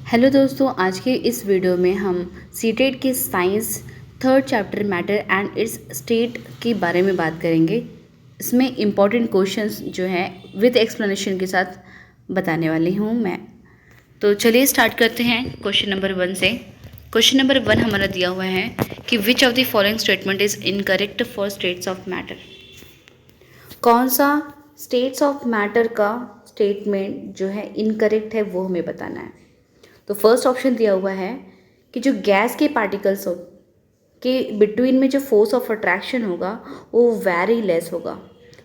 Hello दोस्तों, आज के इस वीडियो में हम सीटेट के science third chapter matter and it's state के बारे में बात करेंगे। इसमें इम्पॉर्टेंट क्वेश्चंस जो है विद एक्सप्लेनेशन के साथ बताने वाली हूँ मैं। तो चलिए स्टार्ट करते हैं क्वेश्चन नंबर 1 से। क्वेश्चन नंबर 1 हमारा दिया हुआ है कि विच of the following statement is incorrect for states of matter. कौन सा स्टेट्स ऑफ मैटर का स्टेटमेंट जो है इनकरेक्ट है वो हमें बताना है। तो फर्स्ट ऑप्शन दिया हुआ है कि जो गैस के पार्टिकल्स हो के बिटवीन में जो फोर्स ऑफ अट्रैक्शन होगा वो वेरी लेस होगा।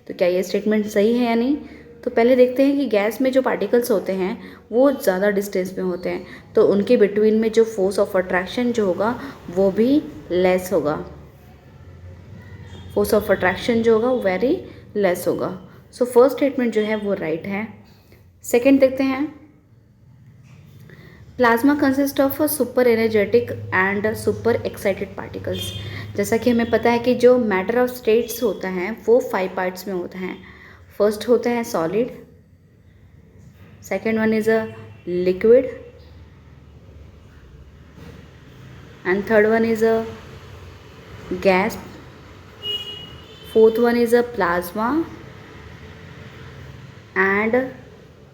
तो क्या ये स्टेटमेंट सही है या नहीं? तो पहले देखते हैं कि गैस में जो पार्टिकल्स होते हैं वो ज़्यादा डिस्टेंस में होते हैं, तो उनके बिटवीन में जो फोर्स ऑफ अट्रैक्शन जो होगा वो भी लेस होगा। फोर्स ऑफ अट्रैक्शन जो होगा वो वेरी लेस होगा। सो फर्स्ट स्टेटमेंट जो है वो राइट है। सेकेंड देखते हैं, plasma consist of super energetic and super excited particles. जैसा कि हमें पता है कि जो मैटर ऑफ स्टेट्स होता है वो 5 पार्ट्स में होता है। फर्स्ट होता है solid, second one is a liquid and third one is a gas, fourth one is a plasma and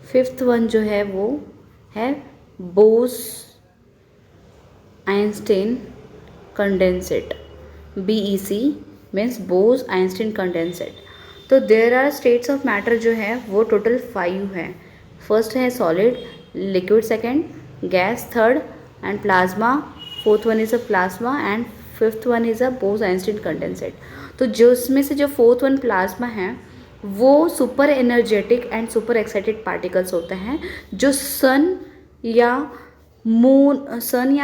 fifth one जो है वो है Bose-Einstein condensate। BEC means Bose-Einstein condensate। तो there are states of matter जो है वो total 5 है। First है solid, liquid second, gas third and plasma, fourth one is a plasma and fifth one is a Bose-Einstein condensate। तो जो उसमें से जो फोर्थ वन प्लाज्मा है वो super energetic and super excited particles होते हैं जो सन या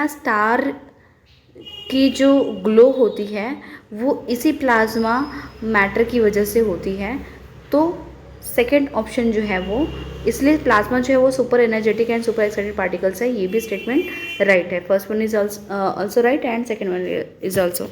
स्टार की जो ग्लो होती है वो इसी प्लाज्मा मैटर की वजह से होती है। तो सेकेंड ऑप्शन जो है वो, इसलिए प्लाज्मा जो है वो super energetic and super excited particles है। ये भी स्टेटमेंट राइट है। First one is also right and second one is also.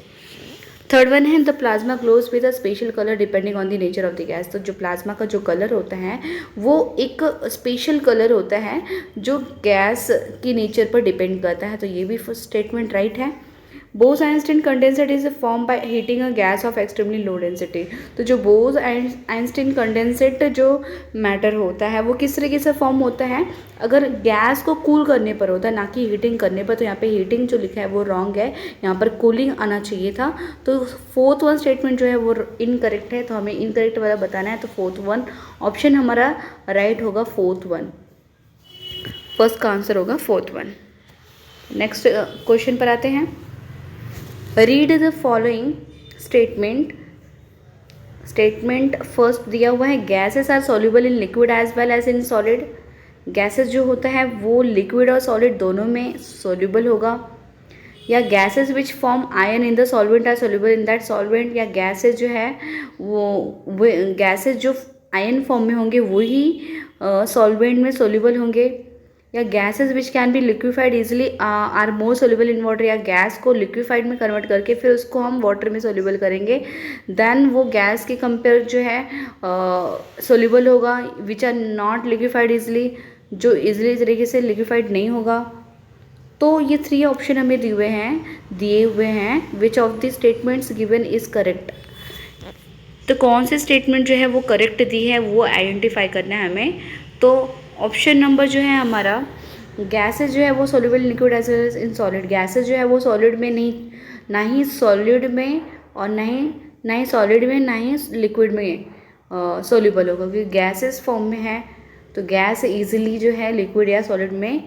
Third one है the plasma glows with a special colour depending on the nature of the gas. तो जो plasma का जो colour होता है वो एक स्पेशल कलर होता है जो गैस की नेचर पर डिपेंड करता है। तो ये भी स्टेटमेंट राइट है। Bose-Einstein condensate is formed by heating a gas of extremely low density। तो जो Bose-Einstein condensate जो मैटर होता है वो किस तरीके से फॉर्म होता है, अगर गैस को कूल करने पर होता है ना कि हीटिंग करने पर। तो यहाँ पे हीटिंग जो लिखा है वो रॉन्ग है, यहाँ पर कूलिंग आना चाहिए था। तो फोर्थ वन स्टेटमेंट जो है वो इनकरेक्ट है, तो हमें इनकरेक्ट वाला बताना है। तो फोर्थ वन ऑप्शन हमारा राइट होगा, फोर्थ वन। फर्स्ट का आंसर होगा फोर्थ वन। नेक्स्ट क्वेश्चन पर आते हैं। Read the following statement first दिया हुआ है, gases are soluble in liquid as well as in solid. Gases जो होता है वो लिक्विड और सॉलिड दोनों में सॉल्युबल होगा। या gases which form ion in the solvent are soluble in that solvent. या गैसेस जो है वो गैसेस जो आयन फॉर्म में होंगे वही सॉल्वेंट में सॉल्युबल होंगे। या gases which can be liquified easily are more soluble in water. या गैस को लिक्विफाइड में कन्वर्ट करके फिर उसको हम वाटर में सोल्यूबल करेंगे, देन वो गैस के कंपेयर जो है सोल्यूबल होगा। Which are not liquified easily, जो इजिली तरीके से लिक्विफाइड नहीं होगा। तो ये 3 ऑप्शन हमें दिए हुए हैं which of the statements given is correct. तो कौन से स्टेटमेंट जो है वो करेक्ट दी है वो आइडेंटिफाई करना है हमें। तो ऑप्शन नंबर जो है हमारा, गैसेस जो है वो soluble liquid as well as in solid. Gases जो है वो सॉलिड में नहीं, ना ही सॉलिड में और ना ही सॉलिड में ना ही लिक्विड में सॉल्युबल होगा, क्योंकि गैसेस फॉर्म में है। तो गैस इजीली जो है लिक्विड या सॉलिड में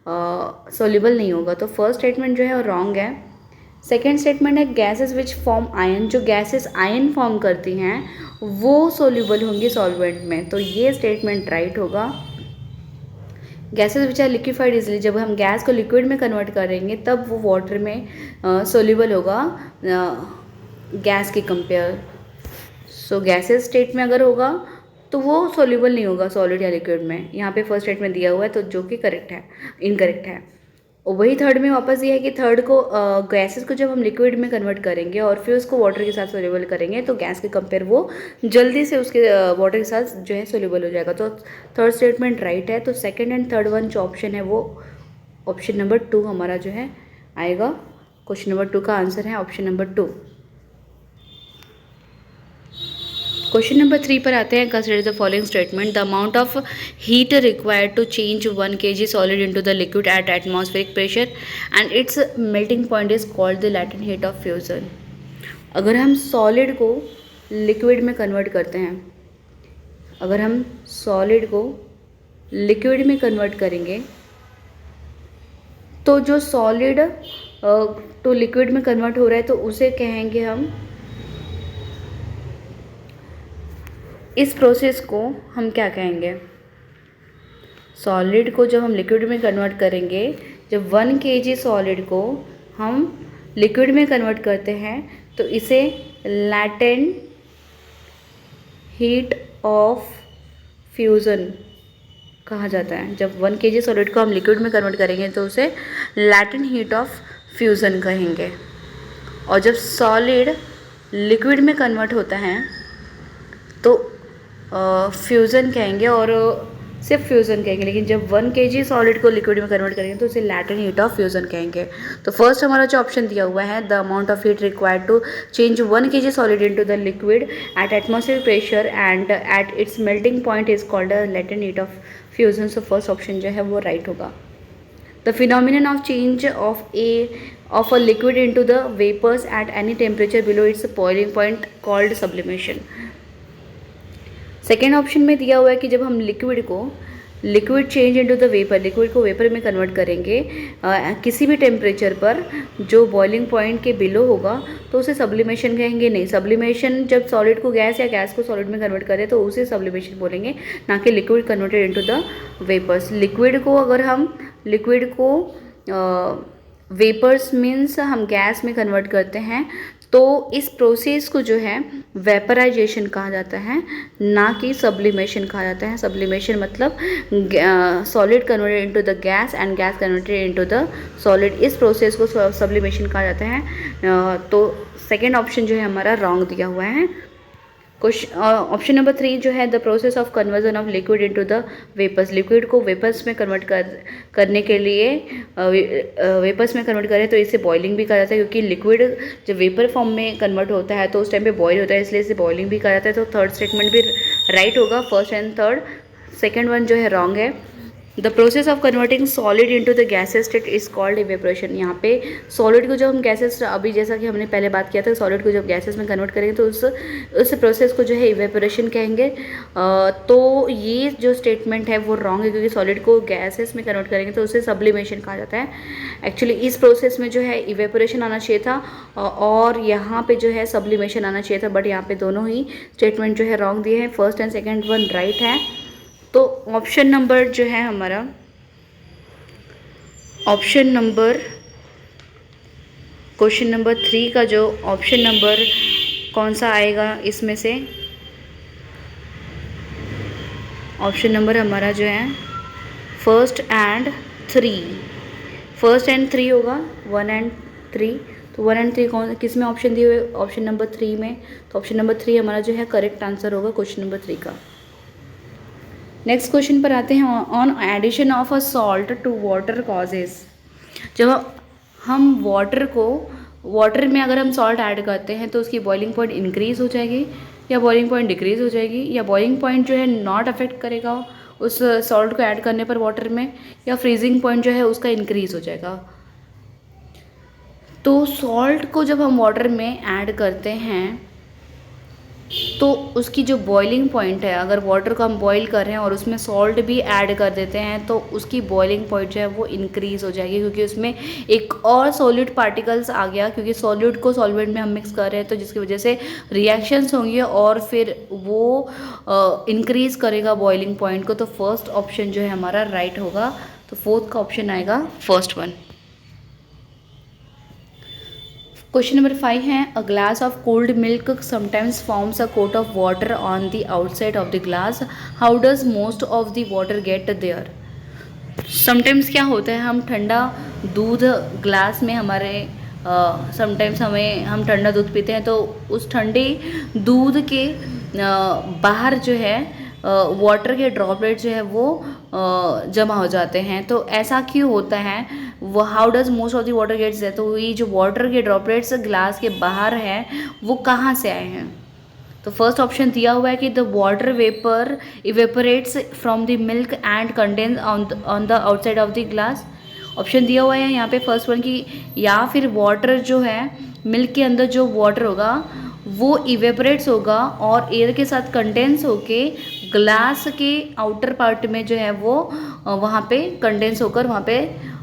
सॉल्युबल नहीं होगा। तो फर्स्ट स्टेटमेंट जो है वो रॉन्ग है। सेकेंड स्टेटमेंट है गैसेस विच फॉर्म आयन। जो गैसेस आयन फॉर्म करती हैं वो सॉल्युबल होंगी सॉल्वेंट में। तो ये स्टेटमेंट राइट होगा। Gases which are liquified easily, जब हम गैस को लिक्विड में कन्वर्ट करेंगे तब वो वाटर में सोल्यूबल होगा गैस के कंपेयर। सो गैसेस स्टेट में अगर होगा तो वो सोल्यूबल नहीं होगा सॉलिड या लिक्विड में। यहाँ पे फर्स्ट स्टेट में दिया हुआ है तो जो कि करेक्ट है, इनकरेक्ट है। और वही थर्ड में वापस ये है कि थर्ड को गैसेस को जब हम लिक्विड में कन्वर्ट करेंगे और फिर उसको वाटर के साथ सोल्यूबल करेंगे तो गैस के कंपेयर वो जल्दी से उसके वाटर के साथ जो है सोल्यूबल हो जाएगा। तो थर्ड स्टेटमेंट राइट है। तो सेकंड एंड थर्ड वन जो ऑप्शन है वो ऑप्शन नंबर 2 हमारा जो है आएगा। क्वेश्चन नंबर 2 का आंसर है ऑप्शन नंबर 2। क्वेश्चन नंबर 3 पर आते हैं। Consider the following statement. The amount of heat required to change 1 kg solid into the liquid at atmospheric pressure and its melting point is called the latent heat of fusion. अगर हम solid को liquid में convert करते हैं, अगर हम solid को liquid में कन्वर्ट करेंगे तो जो सॉलिड तो लिक्विड में कन्वर्ट हो रहा है तो उसे कहेंगे हम, इस प्रोसेस को हम क्या कहेंगे? सॉलिड को जब हम लिक्विड में कन्वर्ट करेंगे, जब 1 kg सॉलिड को हम लिक्विड में कन्वर्ट करते हैं तो इसे लैटेंट हीट ऑफ फ्यूज़न कहा जाता है। जब 1 kg सॉलिड को हम लिक्विड में कन्वर्ट करेंगे तो उसे लैटेंट हीट ऑफ फ्यूज़न कहेंगे। और जब सॉलिड लिक्विड में कन्वर्ट होता है तो फ्यूज़न कहेंगे, और सिर्फ फ्यूज़न कहेंगे। लेकिन जब 1 kg सॉलिड को लिक्विड में कन्वर्ट करेंगे तो उसे लैटेंट हीट ऑफ फ्यूज़न कहेंगे। तो फर्स्ट हमारा जो ऑप्शन दिया हुआ है, the amount of heat required to change 1 kg solid into the liquid at atmospheric pressure and at its melting point is called a latent heat of fusion. So first option जो है वो right होगा। The phenomenon of change of a liquid into the vapours at any temperature below its boiling point called sublimation. Second option में दिया हुआ है कि जब हम liquid change into the vapour, liquid को वेपर में कन्वर्ट करेंगे किसी भी टेम्परेचर पर जो बॉइलिंग पॉइंट के बिलो होगा तो उसे सब्लिमेशन कहेंगे। नहीं, सब्लिमेशन जब सॉलिड को गैस या गैस को सॉलिड में कन्वर्ट करें तो उसे सब्लिमेशन बोलेंगे, ना कि liquid converted into the vapours. Liquid को अगर हम लिक्विड को वेपर्स मीन्स हम गैस में कन्वर्ट करते हैं तो इस प्रोसेस को जो है वेपराइजेशन कहा जाता है, ना कि सब्लिमेशन कहा जाता है। सब्लिमेशन मतलब solid converted into the gas and gas converted into the solid, इस प्रोसेस को सब्लिमेशन कहा जाता है। तो सेकेंड ऑप्शन जो है हमारा रॉन्ग दिया हुआ है। ऑप्शन नंबर 3 जो है, the process of conversion of liquid into the vapours. Liquid को वेपर्स में कन्वर्ट करने के लिए वेपर्स में कन्वर्ट करें तो इसे बॉइलिंग भी कहा जाता है, क्योंकि लिक्विड जब वेपर फॉर्म में कन्वर्ट होता है तो उस टाइम पे बॉयल होता है, इसलिए इसे बॉइलिंग भी कहा जाता है। तो थर्ड स्टेटमेंट भी राइट होगा, first and third. Second one जो है रॉन्ग है। The process of converting solid into the gases state is called evaporation. यहाँ पे सॉलिड को जब हम गैसेस, अभी जैसा कि हमने पहले बात किया था, सॉलिड को जब गैसेस में कन्वर्ट करेंगे तो उस प्रोसेस को जो है इवेपोरेशन कहेंगे। तो ये जो स्टेटमेंट है वो रॉन्ग है, क्योंकि सॉलिड को गैसेस में कन्वर्ट करेंगे तो उसे सब्लिमेशन कहा जाता है। एक्चुअली इस प्रोसेस में जो है इवेपोरेशन आना चाहिए था और यहाँ पे जो है सब्लिमेशन आना चाहिए था, बट यहाँ पे दोनों ही स्टेटमेंट जो है रॉन्ग दिए हैं। First and second one right है। तो ऑप्शन नंबर जो है हमारा, ऑप्शन नंबर क्वेश्चन नंबर 3 का जो ऑप्शन नंबर कौन सा आएगा इसमें से, ऑप्शन नंबर हमारा जो है फर्स्ट एंड थ्री होगा, 1 एंड 3। तो 1 एंड 3 कौन किस में ऑप्शन दिए हुए? ऑप्शन नंबर 3 में। तो ऑप्शन नंबर 3 हमारा जो है करेक्ट आंसर होगा क्वेश्चन नंबर 3 का। नेक्स्ट क्वेश्चन पर आते हैं। On addition of a salt to water causes. जब हम वाटर में अगर हम सॉल्ट ऐड करते हैं तो उसकी बॉइलिंग पॉइंट इंक्रीज़ हो जाएगी या बॉइलिंग पॉइंट डिक्रीज़ हो जाएगी, या बॉइलिंग पॉइंट जो है नॉट अफेक्ट करेगा उस सॉल्ट को ऐड करने पर वाटर में, या फ्रीजिंग पॉइंट जो है उसका इंक्रीज़ हो जाएगा। तो सॉल्ट को जब हम वाटर में ऐड करते हैं तो उसकी जो बॉइलिंग पॉइंट है, अगर वाटर को हम बॉईल कर रहे हैं और उसमें सॉल्ट भी ऐड कर देते हैं तो उसकी बॉइलिंग पॉइंट जो है वो इंक्रीज़ हो जाएगी, क्योंकि उसमें एक और सॉलिड पार्टिकल्स आ गया, क्योंकि सॉलिड को सॉल्वेंट में हम मिक्स कर रहे हैं, तो जिसकी वजह से रिएक्शंस होंगे और फिर वो इंक्रीज़ करेगा बॉइलिंग पॉइंट को। तो फर्स्ट ऑप्शन जो है हमारा राइट होगा। तो फोर्थ का ऑप्शन आएगा फर्स्ट वन। क्वेश्चन नंबर 5 है, a glass of cold milk sometimes forms a coat of water on the outside of the glass, how does most of the water get there. Sometimes क्या होता है, हम ठंडा दूध glass में हमारे sometimes हम ठंडा दूध पीते हैं तो उस ठंडे दूध के बाहर जो है वाटर के ड्रॉपलेट जो है वो जमा हो जाते हैं। तो ऐसा क्यों होता है, वो how does most of the water gets है, तो ये जो वाटर के ड्रॉपलेट्स ग्लास के बाहर हैं वो कहाँ से आए हैं। तो फर्स्ट ऑप्शन दिया हुआ है कि the water vapour evaporates from the milk and condense on the outside of the glass. Option दिया हुआ है यहाँ पे फर्स्ट वन की, या फिर वाटर जो है मिल्क के अंदर जो वाटर होगा वो इवेपोरेट्स होगा और एयर के साथ कंडेंस होके ग्लास के आउटर पार्ट में जो है वो वहाँ पे कंडेंस होकर वहाँ पे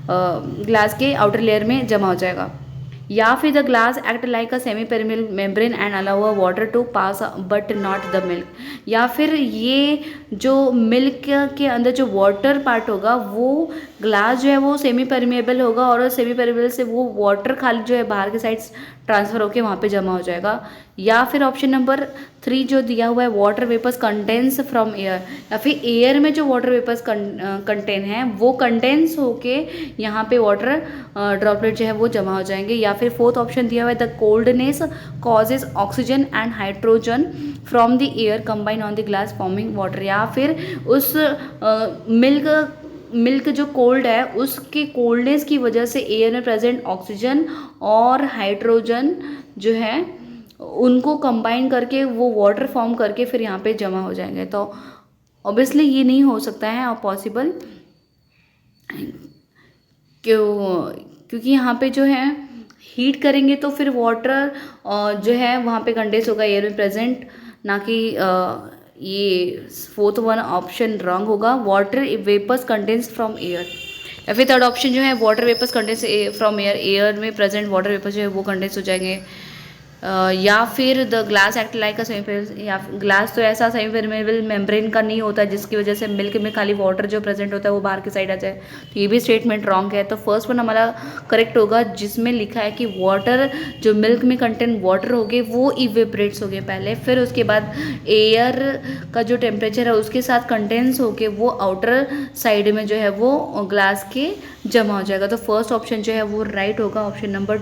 ग्लास के आउटर लेयर में जमा हो जाएगा। या फिर the glass act like a semi permeable membrane and allow a water to pass but not the milk. या फिर ये जो मिल्क के अंदर जो वाटर पार्ट होगा वो ग्लास जो है वो सेमी पेरिमेबल होगा और सेमी पेरिमेबल से वो वाटर खाली जो है बाहर के साइड ट्रांसफर होकर वहाँ पे जमा हो जाएगा। या फिर ऑप्शन नंबर 3 जो दिया हुआ है water vapours condense from air, या फिर एयर में जो वाटर वेपर्स कंटेन है वो कंडेंस होके यहाँ पे वाटर ड्रॉपलेट जो है वो जमा हो जाएंगे। या फिर फोर्थ ऑप्शन दिया हुआ है the coldness causes oxygen and hydrogen from the air combine on the glass forming water. या फिर उस मिल्क जो कोल्ड है उसके कोल्डनेस की वजह से एयर में प्रेजेंट ऑक्सीजन और हाइड्रोजन जो है उनको कंबाइन करके वो वाटर फॉर्म करके फिर यहाँ पे जमा हो जाएंगे। तो ऑब्वियसली ये नहीं हो सकता है और पॉसिबल, क्योंकि यहाँ पे जो है हीट करेंगे तो फिर वाटर जो है वहाँ पे कंडेंस होगा एयर में प्रेजेंट, ना कि ये फोर्थ वन ऑप्शन रॉन्ग होगा, water vapours condense from air. या फिर थर्ड ऑप्शन जो है water vapours condense from air, air में प्रेजेंट वाटर वेपर्स जो है वो कंडेंस हो जाएंगे। या फिर the glass act like a semi, या ग्लास तो ऐसा सेमी पेरिमेबल मेम्ब्रेन का नहीं होता जिसकी वजह से मिल्क में खाली वाटर जो प्रेजेंट होता है वो बाहर की साइड आ जाए। तो ये भी स्टेटमेंट रॉन्ग है। तो फर्स्ट वन हमारा करेक्ट होगा जिसमें लिखा है कि वाटर जो मिल्क में कंटेंट वाटर हो गए वो इवेपरेट्स हो गए पहले, फिर उसके बाद एयर का जो टेम्परेचर है उसके साथ कंडेंस होके वो आउटर साइड में जो है वो ग्लास के जमा हो जाएगा। तो फर्स्ट ऑप्शन जो है वो राइट होगा, option number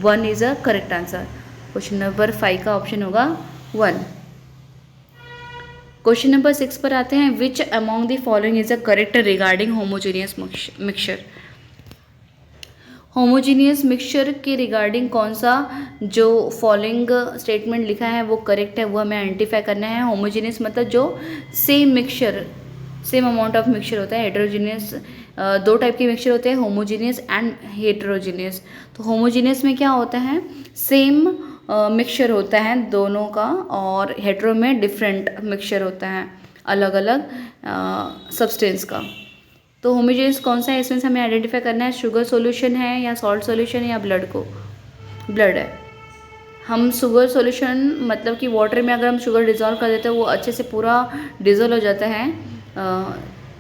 1 is a correct answer. Question number 5 का ऑप्शन होगा 1। क्वेश्चन नंबर 6 पर आते हैं, which among the following is a correct regarding homogeneous mixture. Homogeneous mixture के रिगार्डिंग कौन सा जो फॉलोइंग स्टेटमेंट लिखा है वो करेक्ट है, वो हमें आइडेंटिफाई करना है। होमोजीनियस मतलब जो same mixture, same amount of mixture होता है। हेटेरोजीनियस दो टाइप के मिक्सचर होते हैं, होमोजीनियस एंड हेटेरोजीनियस। तो होमोजीनियस में क्या होता है, सेम मिक्सचर होता है दोनों का, और हेटेरो में डिफरेंट मिक्सचर होता है अलग अलग सब्सटेंस का। तो होमोजीनियस कौन सा है इसमें से हमें आइडेंटिफाई करना है, शुगर सॉल्यूशन है या सॉल्ट सॉल्यूशन या ब्लड है। हम शुगर सॉल्यूशन मतलब कि वाटर में अगर हम शुगर डिज़ोल्व कर देते हैं वो अच्छे से पूरा डिज़ोल्व हो जाता है,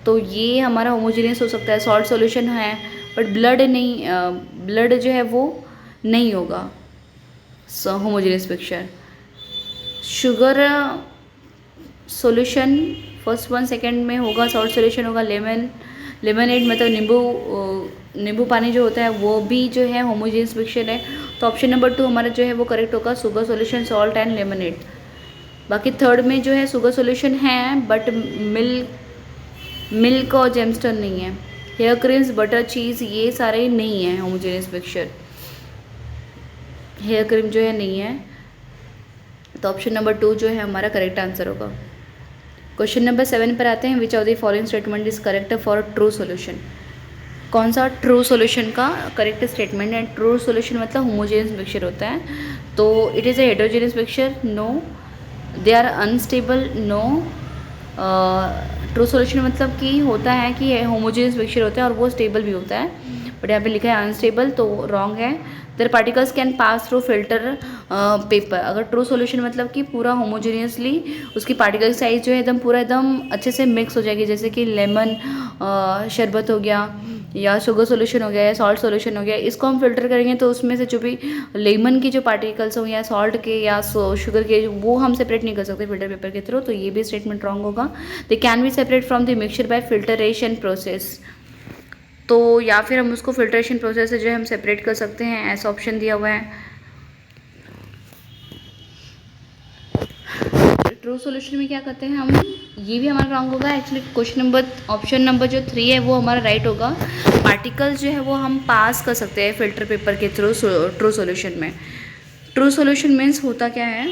तो ये हमारा होमोजीनियस हो सकता है। सॉल्ट सॉल्यूशन है बट ब्लड नहीं, ब्लड जो है वो नहीं होगा homogeneous mixture. Sugar solution first one, second में होगा सॉल्ट सॉल्यूशन होगा लेमनेड मतलब नींबू पानी जो होता है वो भी जो है होमोजीनियस मिक्सचर है। तो ऑप्शन नंबर 2 हमारा जो है वो करेक्ट होगा, sugar solution, salt and lemonade. बाकी थर्ड में जो है शुगर सॉल्यूशन है बट मिल्क और जेमस्टोन नहीं है। हेयर क्रीम्स, बटर, चीज़ ये सारे नहीं है होमोजेनियस मिक्सचर। हेयर क्रीम जो है नहीं है, तो ऑप्शन नंबर 2 जो है हमारा करेक्ट आंसर होगा। क्वेश्चन नंबर 7 पर आते हैं, which of the following statement is correct for true solution. कौन सा ट्रू सॉल्यूशन का करेक्ट स्टेटमेंट है। ट्रू सॉल्यूशन मतलब होमोजेनियस मिक्सचर होता है, तो it is a heterogeneous mixture, no. They are unstable, no. True solution मतलब कि होता है कि होमोजेनियस मिक्सचर होता है और वो स्टेबल भी होता है, बट यहाँ पे लिखा है अनस्टेबल, तो रॉन्ग है। There particles can pass through filter paper. अगर ट्रू सॉल्यूशन मतलब कि पूरा होमोजेनियसली उसकी पार्टिकल साइज जो है एकदम पूरा एकदम अच्छे से मिक्स हो जाएगी, जैसे कि लेमन शरबत हो गया या शुगर सॉल्यूशन हो गया या सॉल्ट सॉल्यूशन हो गया, इसको हम फिल्टर करेंगे तो उसमें से जो भी लेमन की जो पार्टिकल्स हो या सॉल्ट के या शुगर के वो हम सेपरेट नहीं कर सकते फिल्टर पेपर के थ्रू, तो ये भी स्टेटमेंट रॉन्ग होगा। They can be separate from the mixture by filtration process. तो या फिर हम उसको फिल्ट्रेशन प्रोसेस से जो है हम सेपरेट कर सकते हैं, ऐसा ऑप्शन दिया हुआ है। ट्रू सॉल्यूशन में क्या करते हैं हम, ये भी हमारा रॉन्ग होगा actually. Question number option number जो 3 है वो हमारा राइट होगा। पार्टिकल्स जो है वो हम पास कर सकते हैं फिल्टर पेपर के थ्रू ट्रू सॉल्यूशन में। ट्रू सॉल्यूशन मीन्स होता क्या है,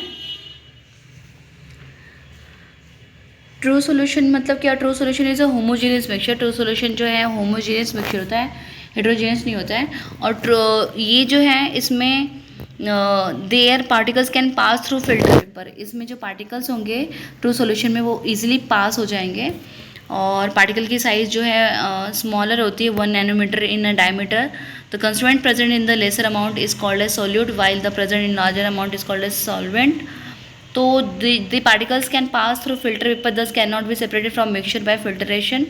ट्रू सॉल्यूशन मतलब क्या, true solution is a homogeneous mixture. True solution जो है होमोजेनियस मिक्सचर होता है, हेट्रोजेनियस नहीं होता है। और ये जो है इसमें there particles can pass through filter paper, इसमें जो पार्टिकल्स होंगे ट्रू सॉल्यूशन में वो इजीली पास हो जाएंगे। और पार्टिकल की साइज़ जो है स्मॉलर होती है 1 nanometre in diameter. The constituent present in the lesser amount is called as solute while the present in larger amount is called as solvent. तो the particles can pass through filter paper thus cannot be separated from mixture by filtration।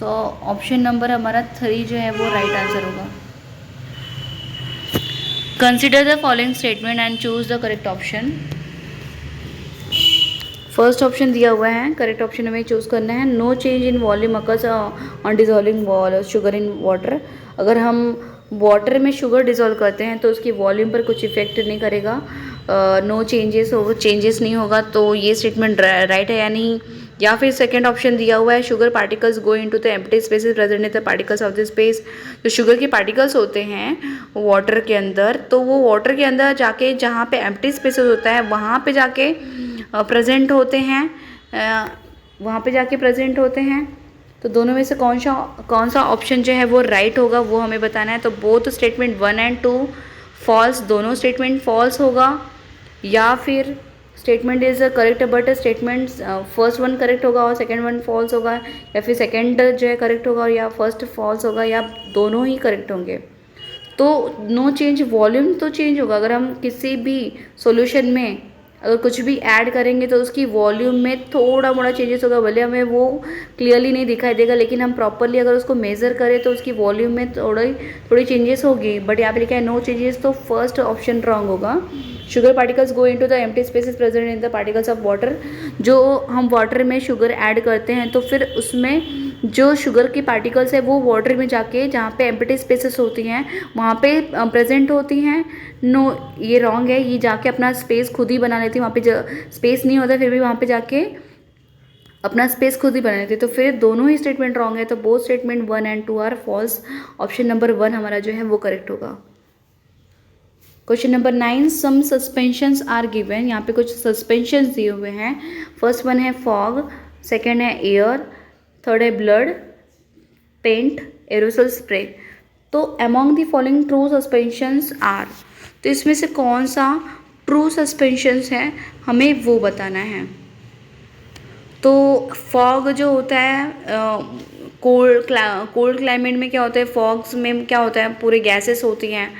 तो option number हमारा 3 जो है वो right answer होगा। Consider the following statement and choose the correct option. First option दिया हुआ है, करेक्ट ऑप्शन हमें चूज़ करना है। No change in volume occurs on dissolving sugar in water. अगर हम वाटर में शुगर डिज़ोल्व करते हैं तो उसकी वॉल्यूम पर कुछ इफेक्ट नहीं करेगा, नो चेंजेस हो, चेंजेस नहीं होगा। तो ये स्टेटमेंट राइट है या नहीं। या फिर सेकंड ऑप्शन दिया हुआ है, sugar particles go into the empty spaces present in the particles of the space. जो शुगर के पार्टिकल्स होते हैं वाटर के अंदर, तो वो वाटर के अंदर जाके जहाँ पे एम्प्टी स्पेसेस होता है वहाँ पे जाके प्रेजेंट होते हैं, वहाँ पे जाके प्रेजेंट होते हैं। तो दोनों में से कौन सा ऑप्शन जो है वो राइट होगा वो हमें बताना है। तो बोथ स्टेटमेंट 1 और 2 फॉल्स, दोनों स्टेटमेंट फॉल्स होगा। या फिर statement is correct but statement first one correct होगा और सेकंड वन फॉल्स होगा। या फिर सेकंड जो है करेक्ट होगा और या फर्स्ट फॉल्स होगा, या दोनों ही करेक्ट होंगे। तो नो चेंज, वॉल्यूम तो चेंज होगा। अगर हम किसी भी सॉल्यूशन में अगर कुछ भी ऐड करेंगे तो उसकी वॉल्यूम में थोड़ा मोड़ा चेंजेस होगा, भले हमें वो क्लियरली नहीं दिखाई देगा, लेकिन हम प्रॉपरली अगर उसको मेज़र करें तो उसकी वॉल्यूम में थोड़ी चेंजेस होगी। बट यहाँ पे लिखा है नो चेंजेस, तो फर्स्ट ऑप्शन रॉन्ग होगा। Sugar particles go into the empty spaces present in the particles of water. जो हम वाटर में शुगर ऐड करते हैं तो फिर उसमें जो शुगर की पार्टिकल्स है वो वाटर में जाके जहाँ पे एम्प्टी स्पेसेस होती हैं वहाँ पे प्रेजेंट होती हैं। नो, ये रॉन्ग है, ये जाके अपना स्पेस खुद ही बना लेती है। वहाँ पे स्पेस नहीं होता फिर भी वहाँ पे जाके अपना स्पेस खुद ही बना लेती है। तो फिर दोनों ही स्टेटमेंट रॉन्ग है। तो बोथ स्टेटमेंट 1 और 2 आर फॉल्स। ऑप्शन नंबर 1 हमारा जो है वो करेक्ट होगा। Question number 9, some suspensions are given. यहाँ पे कुछ सस्पेंशंस दिए हुए हैं। फर्स्ट वन है फॉग, सेकेंड है एयर, थर्ड है ब्लड, पेंट, एरोसोल स्प्रे। तो among the following true suspensions are, तो इसमें से कौन सा ट्रू सस्पेंशंस है हमें वो बताना है। तो फॉग जो होता है कोल्ड क्लाइमेट में क्या होता है, फॉग्स में क्या होता है, पूरे गैसेस होती हैं।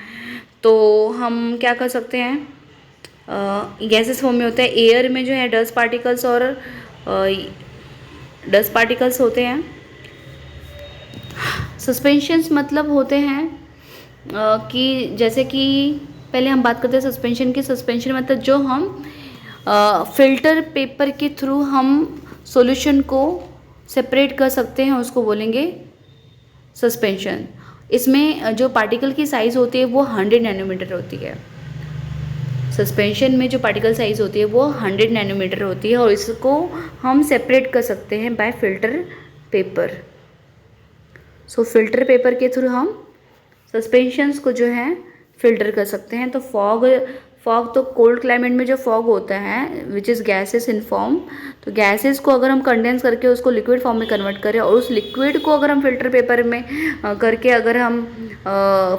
तो हम क्या कर सकते हैं, गैसेस फॉर्म में होता है। एयर में जो है डस्ट पार्टिकल्स और डस्ट पार्टिकल्स होते हैं। सस्पेंशंस मतलब होते हैं कि जैसे कि पहले हम बात करते हैं सस्पेंशन की। सस्पेंशन मतलब जो हम फिल्टर पेपर के थ्रू हम सॉल्यूशन को सेपरेट कर सकते हैं, उसको बोलेंगे सस्पेंशन। इसमें जो पार्टिकल की साइज़ होती है वो 100 नैनोमीटर होती है। सस्पेंशन में जो पार्टिकल साइज़ होती है वो 100 नैनोमीटर होती है और इसको हम सेपरेट कर सकते हैं बाय फिल्टर पेपर। सो फिल्टर पेपर के थ्रू हम सस्पेंशंस को जो है फिल्टर कर सकते हैं। तो फॉग तो कोल्ड क्लाइमेट में जो फॉग होता है which is gases in form, तो गैसेस को अगर हम कंडेंस करके उसको लिक्विड फॉर्म में कन्वर्ट करें और उस लिक्विड को अगर हम फिल्टर पेपर में करके अगर हम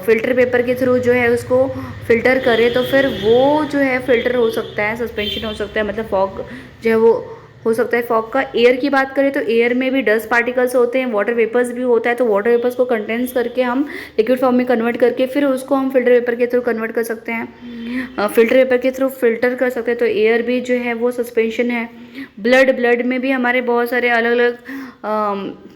फिल्टर पेपर के थ्रू जो है उसको फिल्टर करें तो फिर वो जो है फिल्टर हो सकता है, सस्पेंशन हो सकता है। मतलब फॉग जो है वो हो सकता है फॉग का। एयर की बात करें तो एयर में भी डस्ट पार्टिकल्स होते हैं, वाटर वेपर्स भी होता है। तो वाटर वेपर्स को कंडेंस करके हम लिक्विड फॉर्म में कन्वर्ट करके फिर उसको हम फिल्टर पेपर के थ्रू कन्वर्ट कर सकते हैं, फिल्टर पेपर के थ्रू फिल्टर कर सकते हैं। तो एयर भी जो है वो सस्पेंशन है। ब्लड में भी हमारे बहुत सारे अलग अलग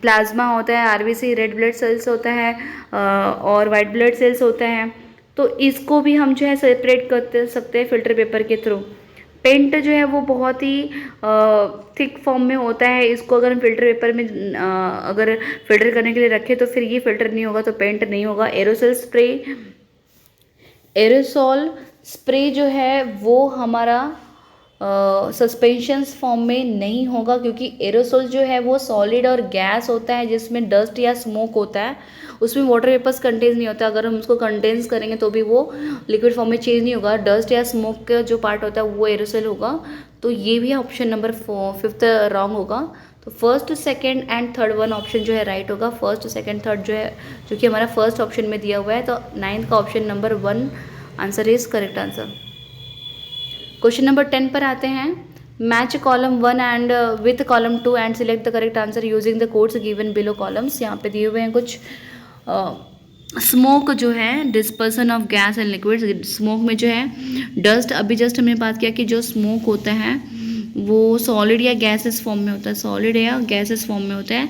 प्लाज्मा होता है, आरबीसी रेड ब्लड सेल्स होता है और वाइट ब्लड सेल्स होता है। तो इसको भी हम जो है सेपरेट कर सकते हैं फिल्टर पेपर के थ्रू। पेंट जो है वो बहुत ही थिक फॉर्म में होता है। इसको अगर हम फिल्टर पेपर में अगर फिल्टर करने के लिए रखें तो फिर ये फिल्टर नहीं होगा, तो पेंट नहीं होगा। एरोसोल स्प्रे जो है वो हमारा सस्पेंशंस फॉर्म में नहीं होगा, क्योंकि एरोसोल जो है वो सॉलिड और गैस होता है जिसमें डस्ट या स्मोक होता है, उसमें वाटर वेपर्स कंटेन्स नहीं होता। अगर हम उसको कंटेन्स करेंगे तो भी वो लिक्विड फॉर्म में चेंज नहीं होगा। डस्ट या स्मोक का जो पार्ट होता है वो एरोसोल होगा। तो ये भी ऑप्शन नंबर 5 रॉन्ग होगा। तो first, second and third one option जो है राइट होगा। फर्स्ट, सेकंड, थर्ड जो है, जो कि हमारा फर्स्ट ऑप्शन में दिया हुआ है, तो 9th का option number 1 answer is correct answer. Question number 10 पर आते हैं। Match column 1 and with column 2 and select the correct answer using the codes given below columns. यहाँ पे दिए हुए हैं कुछ स्मोक जो है, dispersion of gas and liquid. Smoke में जो है डस्ट, अभी जस्ट हमने बात किया कि जो स्मोक होता है वो सॉलिड या गैसेस फॉर्म में होता है, सॉलिड या गैसेस फॉर्म में होता है।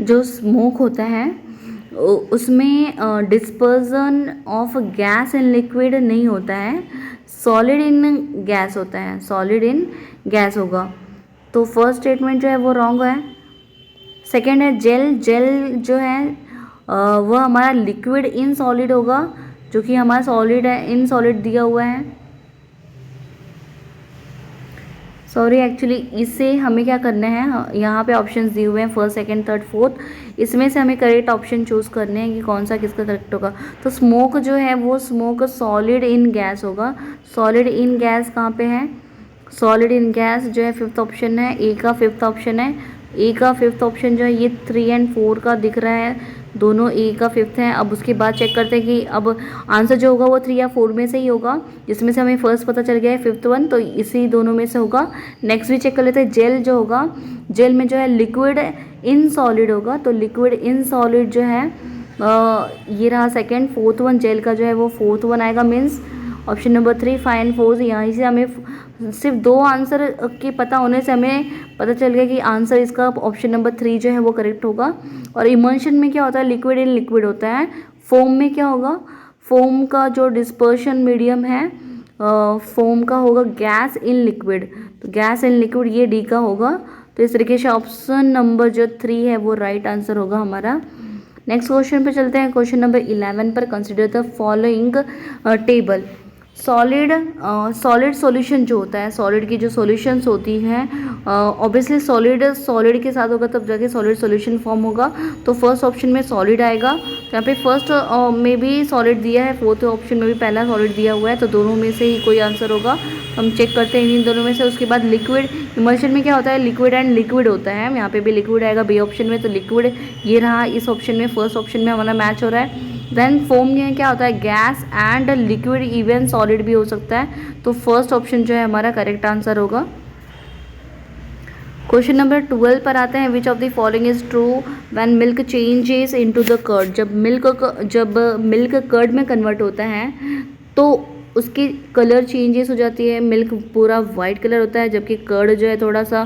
जो स्मोक होता है उसमें dispersion of gas in liquid नहीं होता है, सॉलिड इन गैस होता है, सॉलिड इन गैस होगा। तो फर्स्ट स्टेटमेंट जो है वो रॉन्ग है। सेकेंड है जेल, जेल जो है वह हमारा लिक्विड इन सॉलिड होगा, जो कि हमारा सॉलिड है, इन सॉलिड दिया हुआ है। सॉरी, एक्चुअली इससे हमें क्या करना है, यहाँ पे ऑप्शंस दिए हुए हैं फर्स्ट, सेकंड, थर्ड, फोर्थ, इसमें से हमें करेक्ट ऑप्शन चूज़ करने हैं कि कौन सा किसका करेक्ट होगा। तो स्मोक जो है वो स्मोक सॉलिड इन गैस होगा। सॉलिड इन गैस कहाँ पे है, सॉलिड इन गैस जो है 5th ऑप्शन है, ए का 5th ऑप्शन है। ए का 5th ऑप्शन जो है ये 3 एंड 4 का दिख रहा है, दोनों ए का 5th है। अब उसके बाद चेक करते हैं कि अब आंसर जो होगा वो 3 या 4 में से ही होगा, जिसमें से हमें फर्स्ट पता चल गया है 5th वन, तो इसी दोनों में से होगा। नेक्स्ट भी चेक कर लेते हैं, जेल जो होगा, जेल में जो है लिक्विड इन सॉलिड होगा, तो लिक्विड इन सॉलिड जो है ये रहा सेकेंड। 4th वन जेल का जो है वो 4th वन आएगा, मीन्स ऑप्शन नंबर 3, 5 एंड 4। यहाँ से हमें सिर्फ 2 आंसर के पता होने से हमें पता चल गया कि आंसर इसका ऑप्शन नंबर 3 जो है वो करेक्ट होगा। और इमल्शन में क्या होता है, लिक्विड इन लिक्विड होता है। फोम में क्या होगा, फोम का जो डिस्पर्शन मीडियम है फोम का होगा गैस इन लिक्विड, तो गैस इन लिक्विड ये डी का होगा। तो इस तरीके से ऑप्शन नंबर जो 3 है वो राइट आंसर होगा हमारा। नेक्स्ट क्वेश्चन पे चलते हैं। क्वेश्चन नंबर 11 पर consider the following table. Solid solution जो होता है, सॉलिड की जो सॉल्यूशंस होती हैं, ऑब्वियसली सॉलिड के साथ होगा तब जाके सॉलिड सॉल्यूशन फॉर्म होगा। तो फर्स्ट ऑप्शन में सॉलिड आएगा, तो यहाँ पे फर्स्ट में भी सॉलिड दिया है, फोर्थ ऑप्शन में भी पहला सॉलिड दिया हुआ है, तो दोनों में से ही कोई आंसर होगा। हम चेक करते हैं इन दोनों में से। उसके बाद लिक्विड, इमल्शन में क्या होता है, लिक्विड एंड लिक्विड होता है, यहाँ पे भी लिक्विड आएगा बी ऑप्शन में, तो लिक्विड ये रहा इस ऑप्शन में, फर्स्ट ऑप्शन में हमारा मैच हो रहा है। देन फोम में क्या होता है, gas and liquid, even solid भी हो सकता है, तो फर्स्ट ऑप्शन जो है हमारा करेक्ट आंसर होगा। क्वेश्चन नंबर 12 पर आते हैं। Which of the following is true when milk changes into the curd. जब मिल्क कर्ड में कन्वर्ट होता है तो उसकी कलर चेंजेस हो जाती है, मिल्क पूरा वाइट कलर होता है जबकि कर्ड जो है थोड़ा सा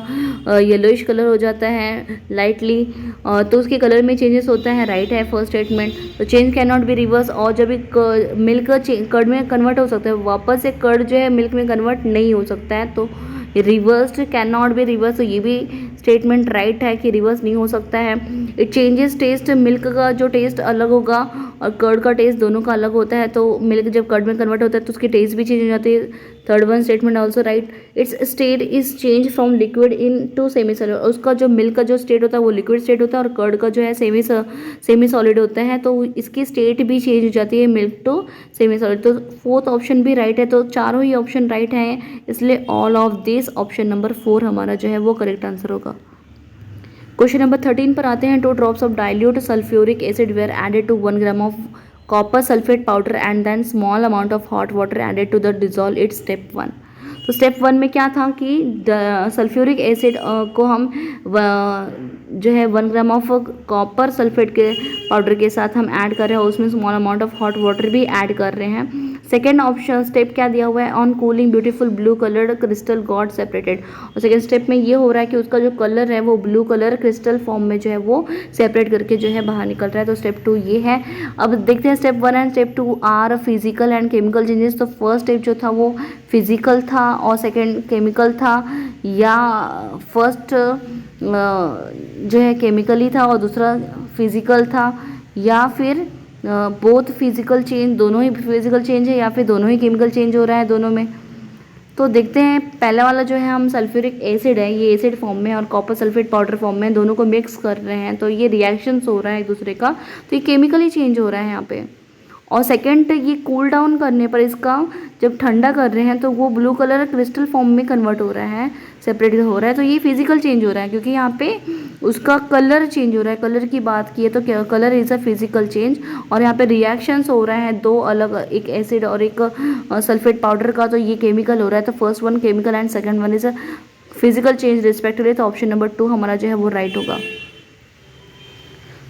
येलोइश कलर हो जाता है लाइटली, तो उसके कलर में चेंजेस होता है, राइट है फर्स्ट स्टेटमेंट। तो change can not be reverse, और जब भी मिल्क कर्ड में कन्वर्ट हो सकता है, वापस से कर्ड जो है मिल्क में कन्वर्ट नहीं हो सकता है, तो reversed can not be reverse, तो ये भी स्टेटमेंट राइट है कि रिवर्स नहीं हो सकता है। इट चेंजेस टेस्ट, मिल्क का जो टेस्ट अलग होगा और कर्ड का टेस्ट दोनों का अलग होता है, तो मिल्क जब कर्ड में कन्वर्ट होता है तो उसकी टेस्ट भी चेंज हो जाती है। Third one statement also right. Its state is change from liquid into semi solid, उसका जो मिल्क का जो स्टेट होता है वो लिक्विड स्टेट होता है और कर्ड का जो है सेमी सॉलिड होता है, तो इसकी स्टेट भी चेंज हो जाती है मिल्क टू सेमी सॉलिड। तो फोर्थ ऑप्शन भी राइट है, तो चारों ही ऑप्शन राइट हैं, इसलिए all of this option number 4 हमारा जो है वो करेक्ट आंसर होगा। क्वेश्चन नंबर 13 पर आते हैं। 2 drops of dilute sulphuric acid were added to 1 gram of copper sulphate powder and then small amount of hot water added to the dissolve it step 1। तो step 1 में क्या था कि sulphuric acid को हम जो है 1 ग्राम ऑफ कॉपर सल्फेट के पाउडर के साथ हम ऐड कर रहे हैं, उसमें small amount of hot water भी ऐड कर रहे हैं। सेकेंड ऑप्शन स्टेप क्या दिया हुआ है, on cooling beautiful blue coloured crystal got separated, और सेकेंड स्टेप में ये हो रहा है कि उसका जो कलर है वो ब्लू कलर क्रिस्टल फॉर्म में जो है वो सेपरेट करके जो है बाहर निकल रहा है, तो स्टेप 2 ये है। अब देखते हैं step 1 and step 2 are physical and chemical changes. तो फर्स्ट स्टेप जो था वो फिजिकल था और सेकेंड केमिकल था, या फर्स्ट जो है केमिकली था और दूसरा फिजिकल था, या फिर बोथ फिजिकल चेंज, दोनों ही फिजिकल चेंज है या फिर दोनों ही केमिकल चेंज हो रहा है दोनों में। तो देखते हैं पहला वाला जो है, हम सल्फ्यूरिक एसिड है, ये एसिड फॉर्म में और कॉपर सल्फेट पाउडर फॉर्म में, दोनों को मिक्स कर रहे हैं तो ये रिएक्शंस हो रहा है एक दूसरे का, तो ये केमिकली चेंज हो रहा है यहाँ पे। और सेकंड, ये कूल डाउन करने पर इसका जब ठंडा कर रहे हैं तो वो ब्लू कलर क्रिस्टल फॉर्म में कन्वर्ट हो रहा है, सेपरेट हो रहा है, तो ये फिजिकल चेंज हो रहा है क्योंकि यहाँ पे उसका कलर चेंज हो रहा है। कलर की बात की है तो colour is a physical change, और यहाँ पे रिएक्शंस हो रहा है दो अलग, एक एसिड और एक सल्फेट पाउडर का, तो ये केमिकल हो रहा है। तो first one chemical and second one is a physical change respectively, तो ऑप्शन नंबर 2 हमारा जो है वो राइट होगा।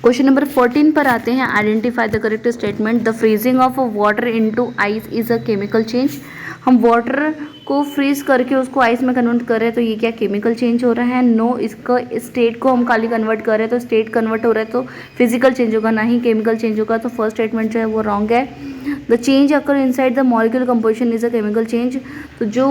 क्वेश्चन नंबर 14 पर आते हैं। Identify the correct statement. The freezing of water into ice is a chemical change. हम वाटर को फ्रीज करके उसको आइस में कन्वर्ट कर रहे हैं तो ये क्या केमिकल चेंज हो रहा है? नो। इसका स्टेट को हम खाली कन्वर्ट कर रहे हैं तो स्टेट कन्वर्ट हो रहा है तो फिजिकल चेंज होगा, ना ही केमिकल चेंज होगा। तो फर्स्ट स्टेटमेंट जो है वो रॉन्ग है। The change occur inside the molecule composition is a chemical change. तो जो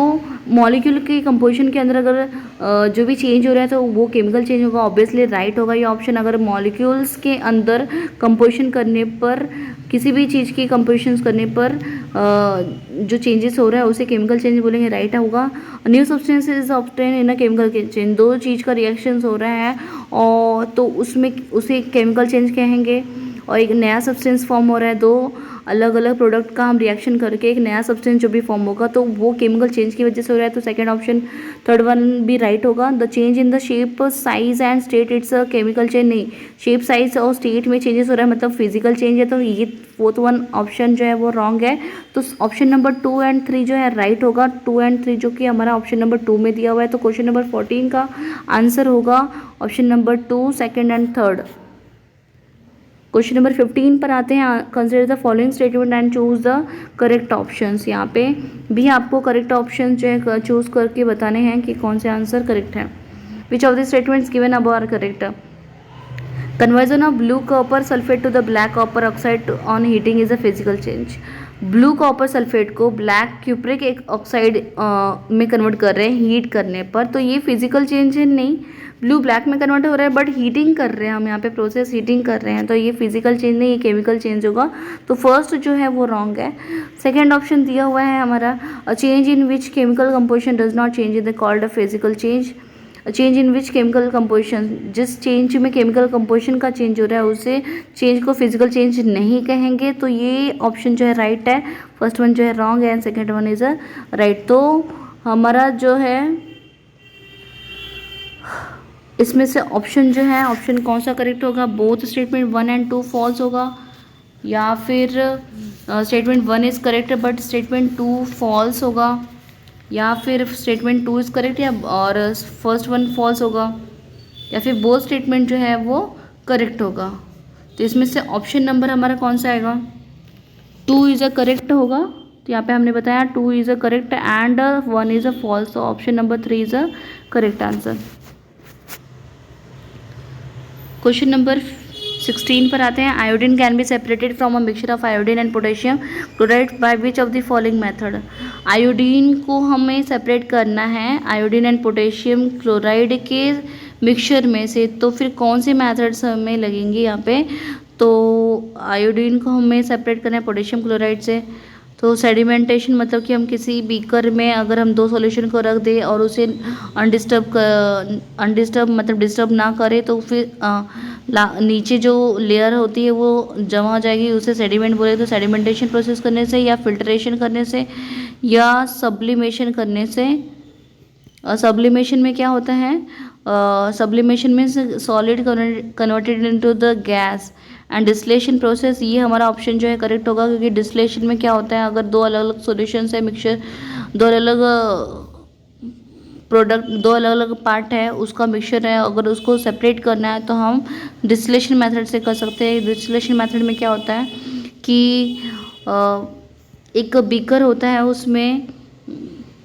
मॉलिक्यूल के कंपोजिशन के अंदर अगर जो भी चेंज हो रहा है तो वो केमिकल चेंज होगा, ऑब्वियसली राइट होगा ये ऑप्शन। अगर मॉलिक्यूल्स के अंदर कंपोजिशन करने पर, किसी भी चीज़ की कंपोजिशन करने पर जो चेंजेस हो रहा है उसे केमिकल चेंज बोलेंगे, राइट होगा। New substance is obtain in a chemical change. दो चीज़ का रिएक्शन हो रहा है और तो उसमें उसे केमिकल चेंज कहेंगे, और एक नया सब्सटेंस फॉर्म हो रहा है, दो अलग अलग प्रोडक्ट का हम रिएक्शन करके एक नया सब्सटेंस जो भी फॉर्म होगा तो वो केमिकल चेंज की वजह से हो रहा है, तो सेकंड ऑप्शन, थर्ड वन भी राइट होगा। The change in the shape, size and state it's a chemical change. नहीं, शेप, साइज और स्टेट में चेंजेस हो रहा है मतलब फिजिकल चेंज है, तो ये फोर्थ वन ऑप्शन जो है वो रॉन्ग है। तो ऑप्शन नंबर 2 एंड 3 जो है राइट होगा। 2 एंड 3 जो कि हमारा ऑप्शन नंबर 2 में दिया हुआ है। तो क्वेश्चन नंबर 14 का आंसर होगा option number 2, second and third. Question number 15 पर आते हैं। Consider the following statement and choose the correct options. यहाँ पे भी आपको करेक्ट ऑप्शन जो है चूज करके बताने हैं कि कौन से आंसर करेक्ट है। Which of the statements given above are correct? Conversion of blue copper sulphate to the black copper oxide on heating is a physical change. Blue copper sulphate को ब्लैक क्यूप्रिक एक oxide में convert कर रहे हैं heat करने पर, तो ये फिजिकल चेंज है नहीं। ब्लू ब्लैक में कन्वर्ट हो रहा है बट हीटिंग कर रहे हैं हम यहाँ पे, प्रोसेस हीटिंग कर रहे हैं, तो ये फिजिकल चेंज नहीं, ये केमिकल चेंज होगा। तो फर्स्ट जो है वो रॉन्ग है। सेकेंड ऑप्शन दिया हुआ है हमारा, a change in which chemical composition does not change in the called a physical change. Change in which chemical composition, जिस चेंज में केमिकल कंपोजिशन का चेंज हो रहा है उसे चेंज को फिजिकल चेंज नहीं कहेंगे, तो ये ऑप्शन जो है राइट है। फर्स्ट वन जो है रॉन्ग है and second one is a right. तो हमारा जो है इसमें से ऑप्शन जो है, ऑप्शन कौन सा करेक्ट होगा? बोथ स्टेटमेंट 1 एंड 2 फॉल्स होगा, या फिर statement 1 is correct but statement 2 false होगा, या फिर स्टेटमेंट 2 इज़ करेक्ट या और फर्स्ट वन फॉल्स होगा, या फिर बोथ स्टेटमेंट जो है वो करेक्ट होगा। तो इसमें से ऑप्शन नंबर हमारा कौन सा आएगा? 2 इज़ अ करेक्ट होगा। तो यहाँ पे हमने बताया 2 is a correct and 1 is a false, तो option number 3 is a correct answer. Question number 16 पर आते हैं। Iodine can be separated from a mixture of iodine and potassium chloride by which of the following method. Iodine को हमें separate करना है iodine and potassium chloride के mixture में से, तो फिर कौन से मेथड्स हमें लगेंगे यहाँ पे? तो आयोडीन को हमें सेपरेट करना है पोटेशियम क्लोराइड से, तो सेडिमेंटेशन मतलब कि हम किसी बीकर में अगर हम दो सॉल्यूशन को रख दें और उसे अनडिस्टर्ब मतलब डिस्टर्ब ना करें तो फिर नीचे जो लेयर होती है वो जमा हो जाएगी, उसे सेडिमेंट बोले। तो सेडिमेंटेशन प्रोसेस करने से, या फिल्ट्रेशन करने से, या सब्लिमेशन करने से। सब्लिमेशन में क्या होता है? सब्लिमेशन में solid converted into the gas and distillation process. ये हमारा ऑप्शन जो है करेक्ट होगा, क्योंकि डिस्टिलेशन में क्या होता है, अगर दो अलग अलग सॉल्यूशंस है मिक्सचर, दो अलग अलग प्रोडक्ट, दो अलग अलग पार्ट है उसका मिक्सचर है, अगर उसको सेपरेट करना है तो हम डिस्टिलेशन मेथड से कर सकते हैं। डिस्टिलेशन मेथड में क्या होता है कि एक बीकर होता है, उसमें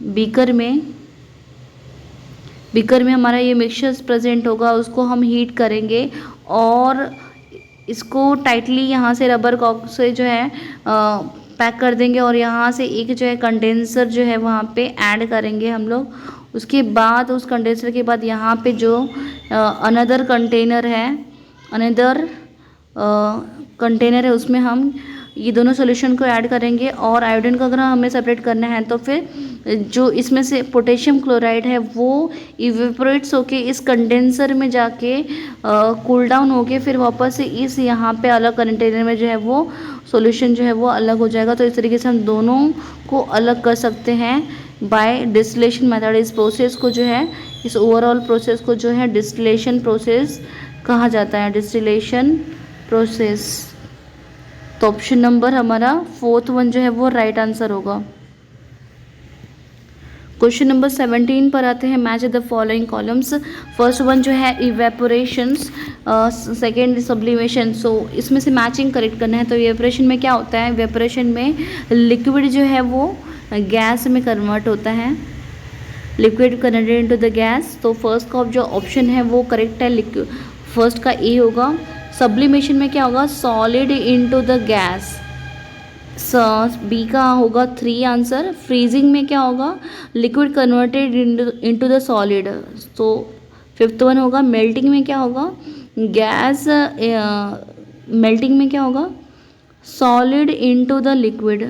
बीकर में हमारा ये मिक्सचर्स प्रेजेंट होगा, उसको हम हीट करेंगे और इसको टाइटली यहाँ से रबर कॉक से जो है पैक कर देंगे, और यहाँ से एक जो है कंडेंसर जो है वहाँ पे ऐड करेंगे हम लोग। उसके बाद उस कंडेंसर के बाद यहाँ पे जो अनदर कंटेनर है, अनदर कंटेनर है उसमें हम ये दोनों सॉल्यूशन को ऐड करेंगे, और आयोडीन को अगर हमें सेपरेट करना है तो फिर जो इसमें से पोटेशियम क्लोराइड है वो इवेपोरेट्स होके इस कंडेंसर में जाके कूल डाउन होके फिर वापस से इस यहाँ पे अलग कंटेनर में जो है वो सॉल्यूशन जो है वो अलग हो जाएगा। तो इस तरीके से हम दोनों को अलग कर सकते हैं बाय डिस्टिलेशन मेथड। इस प्रोसेस को जो है, इस ओवरऑल प्रोसेस को जो है डिस्टिलेशन प्रोसेस कहा जाता है, डिस्टिलेशन प्रोसेस। तो ऑप्शन नंबर हमारा 4th वन जो है वो राइट आंसर होगा। क्वेश्चन नंबर 17 पर आते हैं। Match the following columns. First one जो है इवेपोरेशंस, सेकेंड सब्लिमेशन। सो इसमें से मैचिंग करेक्ट करना है। तो इवेपोरेशन में क्या होता है, इवेपोरेशन में लिक्विड जो है वो गैस में कन्वर्ट होता है, liquid converted into the gas. तो फर्स्ट का जो ऑप्शन है वो करेक्ट है, फर्स्ट का ए होगा। सब्लिमेशन में क्या होगा, solid into the gas, B का होगा 3 आंसर। फ्रीजिंग में क्या होगा, liquid converted into the solid, तो 5th वन होगा। मेल्टिंग में क्या होगा, गैस मेल्टिंग में क्या होगा, solid into the liquid,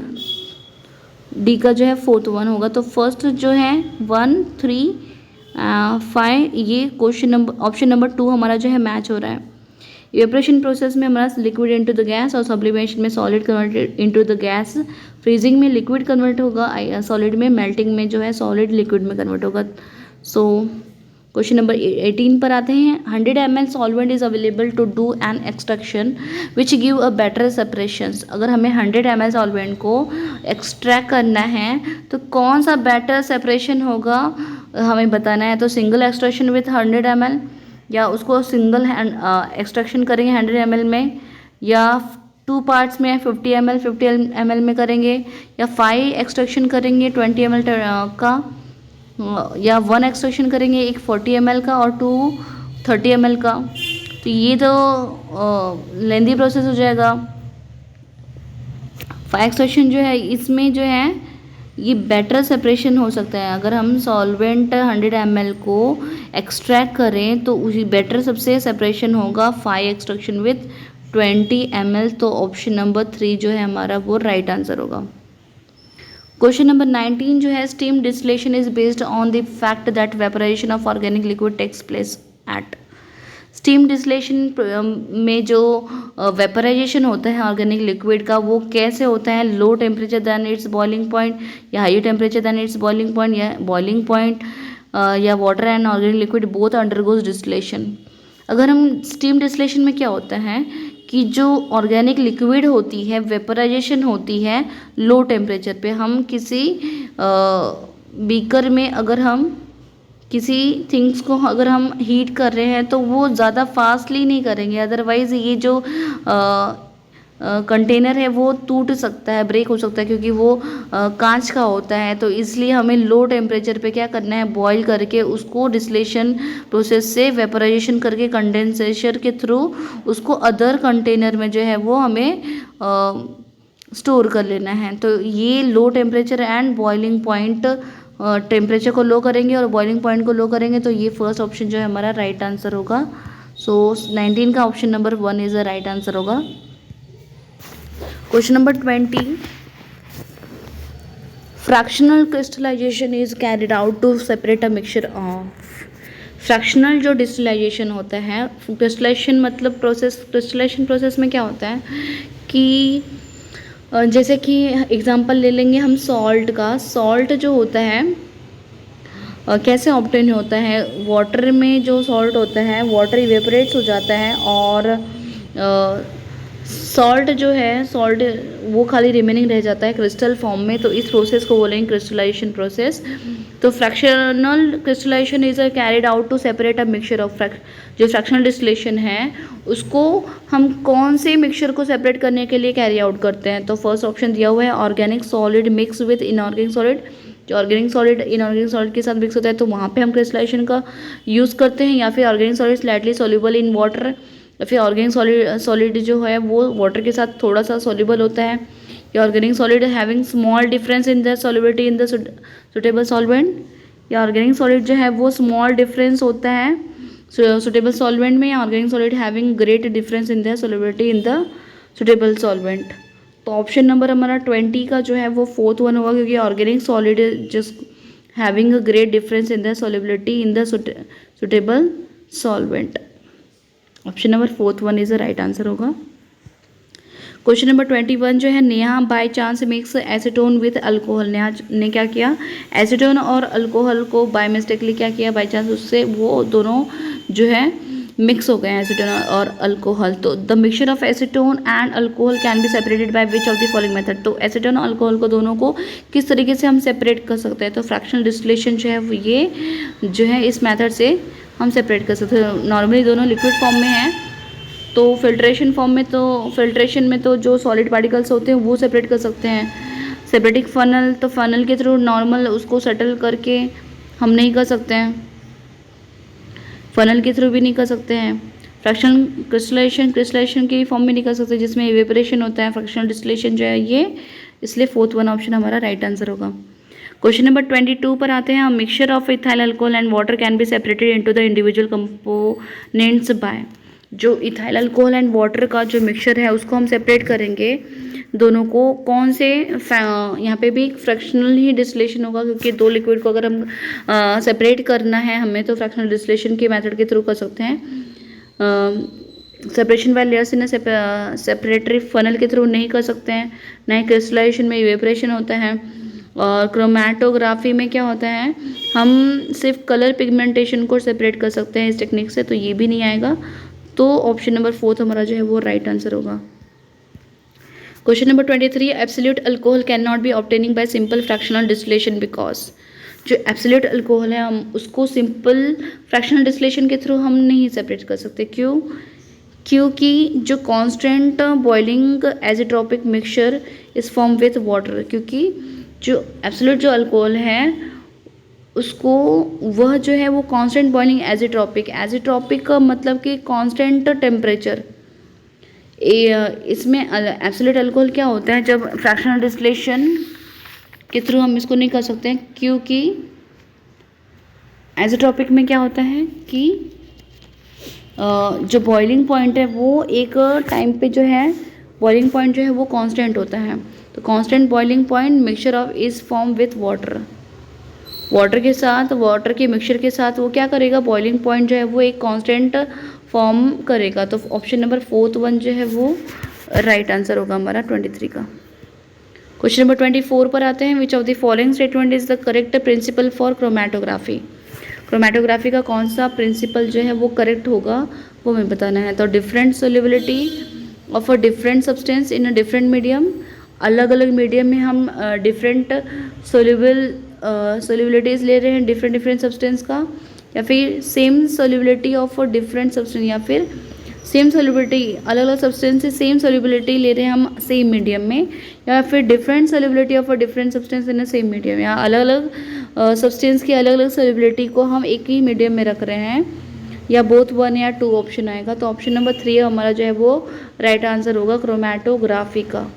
D का जो है 4th वन होगा। तो फर्स्ट जो है 1, 3, 5 ये क्वेश्चन नंबर ऑप्शन नंबर 2 हमारा जो है मैच हो रहा है। इवेपोरेशन प्रोसेस में हमारा लिक्विड इनटू द गैस, और सब्लिमेशन में solid converted into the gas. Freezing में लिक्विड कन्वर्ट होगा सॉलिड में, मेल्टिंग में जो है सॉलिड लिक्विड में कन्वर्ट होगा। सो क्वेश्चन नंबर 18 पर आते हैं। 100 ml solvent is available to do an extraction which give a better separations. अगर हमें 100 ml सॉल्वेंट को एक्सट्रैक्ट करना है तो कौन सा बेटर सेपरेशन होगा हमें बताना है। तो सिंगल एक्सट्रैक्शन विथ 100 ml, या उसको सिंगल एक्सट्रैक्शन करेंगे 100 ml में, या 2 पार्ट्स में 50 ml में करेंगे, या 5 एक्सट्रैक्शन करेंगे 20 ml का, या 1 एक्सट्रैक्शन करेंगे एक 40 ml का और 2 30 ml का। तो ये तो लेंदी प्रोसेस हो जाएगा। 5 एक्सट्रैक्शन जो है इसमें जो है ये बेटर सेपरेशन हो सकता है। अगर हम सॉल्वेंट 100 ml को एक्सट्रैक्ट करें तो उसी बेटर सबसे सेपरेशन होगा 5 एक्सट्रैक्शन विथ 20 ml। तो ऑप्शन नंबर 3 जो है हमारा वो राइट आंसर होगा। क्वेश्चन नंबर 19 जो है, steam distillation is based on the fact that vaporisation of organic liquid takes place at. Steam distillation में जो वेपराइजेशन होता है ऑर्गेनिक लिक्विड का वो कैसे होता है, low temperature than its boiling point, या high temperature than its boiling point, या बॉइलिंग पॉइंट, या water and organic liquid both undergoes distillation. अगर हम स्टीम डिस्टिलेशन में क्या होता है कि जो ऑर्गेनिक लिक्विड होती है वेपराइजेशन होती है लो टेम्परेचर पे। हम किसी बीकर में अगर हम किसी थिंग्स को अगर हम हीट कर रहे हैं तो वो ज़्यादा फास्टली नहीं करेंगे, अदरवाइज़ ये जो कंटेनर है वो टूट सकता है, ब्रेक हो सकता है, क्योंकि वो कांच का होता है। तो इसलिए हमें लो टेम्परेचर पे क्या करना है, बॉईल करके उसको डिस्टिलेशन प्रोसेस से वेपराइजेशन करके कंडेंसेशन के थ्रू उसको अदर कंटेनर में जो है वो हमें स्टोर कर लेना है। तो ये low temperature and boiling point, temperature को लो करेंगे और बॉइलिंग पॉइंट को लो करेंगे, तो ये फर्स्ट ऑप्शन जो है हमारा राइट आंसर होगा। सो 19 का option number 1 is the right answer होगा। Question number 20, fractional crystallisation is carried out to separate a mixture of. Fractional जो डिस्टिलाइजेशन होता है, क्रिस्टलाइजेशन मतलब प्रोसेस, क्रिस्टलाइजेशन प्रोसेस में क्या होता है कि जैसे कि एग्जांपल ले लेंगे हम सॉल्ट का। सॉल्ट जो होता है कैसे ऑब्टेन होता है, वाटर में जो सॉल्ट होता है वाटर इवेपोरेट्स हो जाता है और सॉल्ट जो है सॉल्ट वो खाली रिमेनिंग रह जाता है क्रिस्टल फॉर्म में। तो इस प्रोसेस को बोलेंगे क्रिस्टलाइजेशन प्रोसेस। तो fractional crystallisation is carried out to separate a mixture of जो फ्रैक्शनल डिस्टिलेशन है उसको हम कौन से मिक्सचर को सेपरेट करने के लिए कैरी आउट करते हैं। तो फर्स्ट ऑप्शन दिया हुआ है organic solid mix with inorganic solid. जो ऑर्गेनिक सॉलिड इनऑर्गेनिक सॉलिड के साथ मिक्स होता है तो वहाँ पे हम क्रिस्टलाइजेशन का यूज़ करते हैं, या फिर organic solid slightly soluble in water, या फिर ऑर्गेनिक सॉलिड जो है वो वाटर के साथ थोड़ा सा सॉल्युबल होता है, या organic solid having small difference in the solubility in the suitable solvent, या ऑर्गेनिक सॉलिड जो है वो स्मॉल डिफरेंस होता है सुटेबल सॉल्वेंट में, या organic solid having great difference in the solubility in the suitable solvent. तो ऑप्शन नंबर हमारा 20 का जो है वो फोर्थ वन होगा, क्योंकि organic solid just having a great difference in the solubility in the suitable solvent. Option number fourth one is the right answer होगा। Question number 21 जो है, Neha by chance mix acetone with alcohol. Neha ने क्या किया, acetone और alcohol को bye mistakenly क्या किया, बाय चांस उससे वो दोनों जो है मिक्स हो गए हैं, एसीटोन और अल्कोहल। तो the mixture of acetone and alcohol can be separated by which of the following method. तो एसीटोन और अल्कोहल को दोनों को किस तरीके से हम सेपरेट कर सकते हैं, तो फ्रैक्शनल डिस्टिलेशन जो है वो ये जो है इस मेथड से हम सेपरेट कर सकते हैं। नॉर्मली दोनों लिक्विड फॉर्म में हैं, तो फिल्ट्रेशन फॉर्म में तो फिल्ट्रेशन में तो जो सॉलिड पार्टिकल्स होते हैं वो सेपरेट कर सकते हैं। सेपरेटिंग फनल, तो फनल के थ्रू नॉर्मल उसको सेटल करके हम नहीं कर सकते हैं, फनल के थ्रू भी नहीं कर सकते हैं। फ्रैक्शनल क्रिस्टलाइजेशन के फॉर्म में नहीं कर सकते, जिसमें इवेपोरेशन होता है। फ्रैक्शनल डिस्टिलेशन जो है ये, इसलिए फोर्थ वन ऑप्शन हमारा राइट आंसर होगा। क्वेश्चन नंबर 22 पर आते हैं। Mixture of ethyl alcohol and water can be separated into the individual components by. जो इथाइल अल्कोहल एंड वाटर का जो मिक्सचर है उसको हम सेपरेट करेंगे दोनों को कौन से, यहाँ पे भी फ्रैक्शनल ही डिस्टिलेशन होगा, क्योंकि दो लिक्विड को अगर हम सेपरेट करना है हमें तो फ्रैक्शनल डिस्टिलेशन के मेथड के थ्रू कर सकते हैं। Separation by layers in separatory funnel के थ्रू नहीं कर सकते हैं, ना ही क्रिस्टलाइजेशन में इवेपोरेशन होता है। और क्रोमैटोग्राफी में क्या होता है, हम सिर्फ कलर पिगमेंटेशन को सेपरेट कर सकते हैं इस टेक्निक से, तो ये भी नहीं आएगा। तो ऑप्शन नंबर फोर्थ हमारा जो है वो राइट आंसर होगा। Question number 23, absolute alcohol can not be obtaining by simple fractional distillation because. जो एब्सोल्यूट अल्कोहल है हम उसको सिंपल फ्रैक्शनल डिस्टिलेशन के थ्रू हम नहीं सेपरेट कर सकते। क्यों, क्योंकि जो constant boiling azeotropic mixture is form with water, क्योंकि जो एब्सोल्यूट जो अल्कोहल है उसको वह जो है वो कांस्टेंट बॉइलिंग एजिट्रोपिक का मतलब कि कांस्टेंट टेम्परेचर। इसमें एब्सोल्यूट अल्कोहल क्या होता है, जब फ्रैक्शनल डिस्टिलेशन के थ्रू हम इसको नहीं कर सकते हैं, क्योंकि एजिट्रोपिक में क्या होता है कि जो बॉइलिंग पॉइंट है वो एक टाइम पे जो है बॉइलिंग पॉइंट जो है वो कांस्टेंट होता है। तो constant boiling point mixture of is form with water, water के साथ, वाटर के मिक्सचर के साथ वो क्या करेगा, बॉइलिंग पॉइंट जो है वो एक कांस्टेंट फॉर्म करेगा। तो ऑप्शन नंबर फोर्थ वन जो है वो राइट आंसर होगा हमारा 23 का। क्वेश्चन नंबर 24 पर आते हैं। Which of the following statement is the correct principle for chromatography. Chromatography का कौन सा प्रिंसिपल जो है वो करेक्ट होगा वो हमें बताना है। तो different solubility of a different substance in a different medium, अलग अलग मीडियम में हम डिफरेंट सोल्युबिलिटीज़ ले रहे हैं डिफरेंट सब्सटेंस का, या फिर same solubility of different substance, या फिर सेम सोल्युबिलिटी अलग अलग सब्सटेंस से सेम सोल्युबिलिटी ले रहे हैं हम सेम मीडियम में, या फिर different solubility of different substance in same medium, या अलग अलग सब्सटेंस की अलग अलग सोल्युबिलिटी को हम एक ही मीडियम में रख रहे हैं, या बोथ वन या टू ऑप्शन आएगा। तो ऑप्शन नंबर 3 हमारा जो है वो राइट आंसर होगा क्रोमैटोग्राफी का।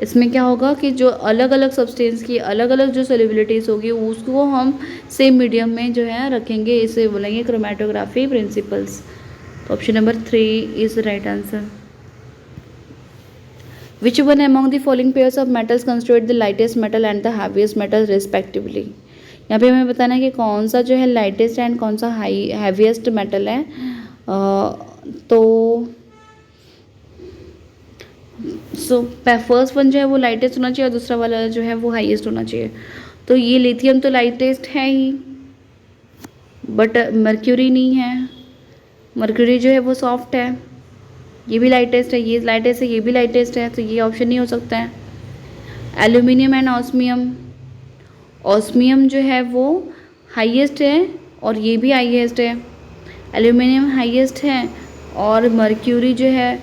इसमें क्या होगा कि जो अलग अलग सब्सटेंस की अलग अलग जो सोल्युबिलिटीज़ होगी उसको हम सेम मीडियम में जो है रखेंगे, इसे बोलेंगे क्रोमैटोग्राफी प्रिंसिपल्स। तो option number 3 is right answer. Which one among the following pairs of metals constitute the lightest metal and the heaviest metal respectively. यहाँ पे हमें बताना है कि कौन सा जो है लाइटेस्ट एंड कौन सा हैवीएस्ट मेटल है। तो फर्स्ट वन जो है वो लाइटेस्ट होना चाहिए और दूसरा वाला जो है वो हाईएस्ट होना चाहिए। तो ये लिथियम तो लाइटेस्ट है ही, बट मर्क्यूरी नहीं है। मर्क्यूरी जो है वो सॉफ्ट है, ये भी लाइटेस्ट है, ये लाइटेस्ट है, ये भी लाइटेस्ट है, तो ये ऑप्शन नहीं हो सकता है। एल्यूमिनियम एंड ऑस्मियम, ऑस्मियम जो है वो हाईएस्ट है और ये भी हाईएस्ट है। एल्यूमिनियम हाईएस्ट है और मर्क्यूरी जो है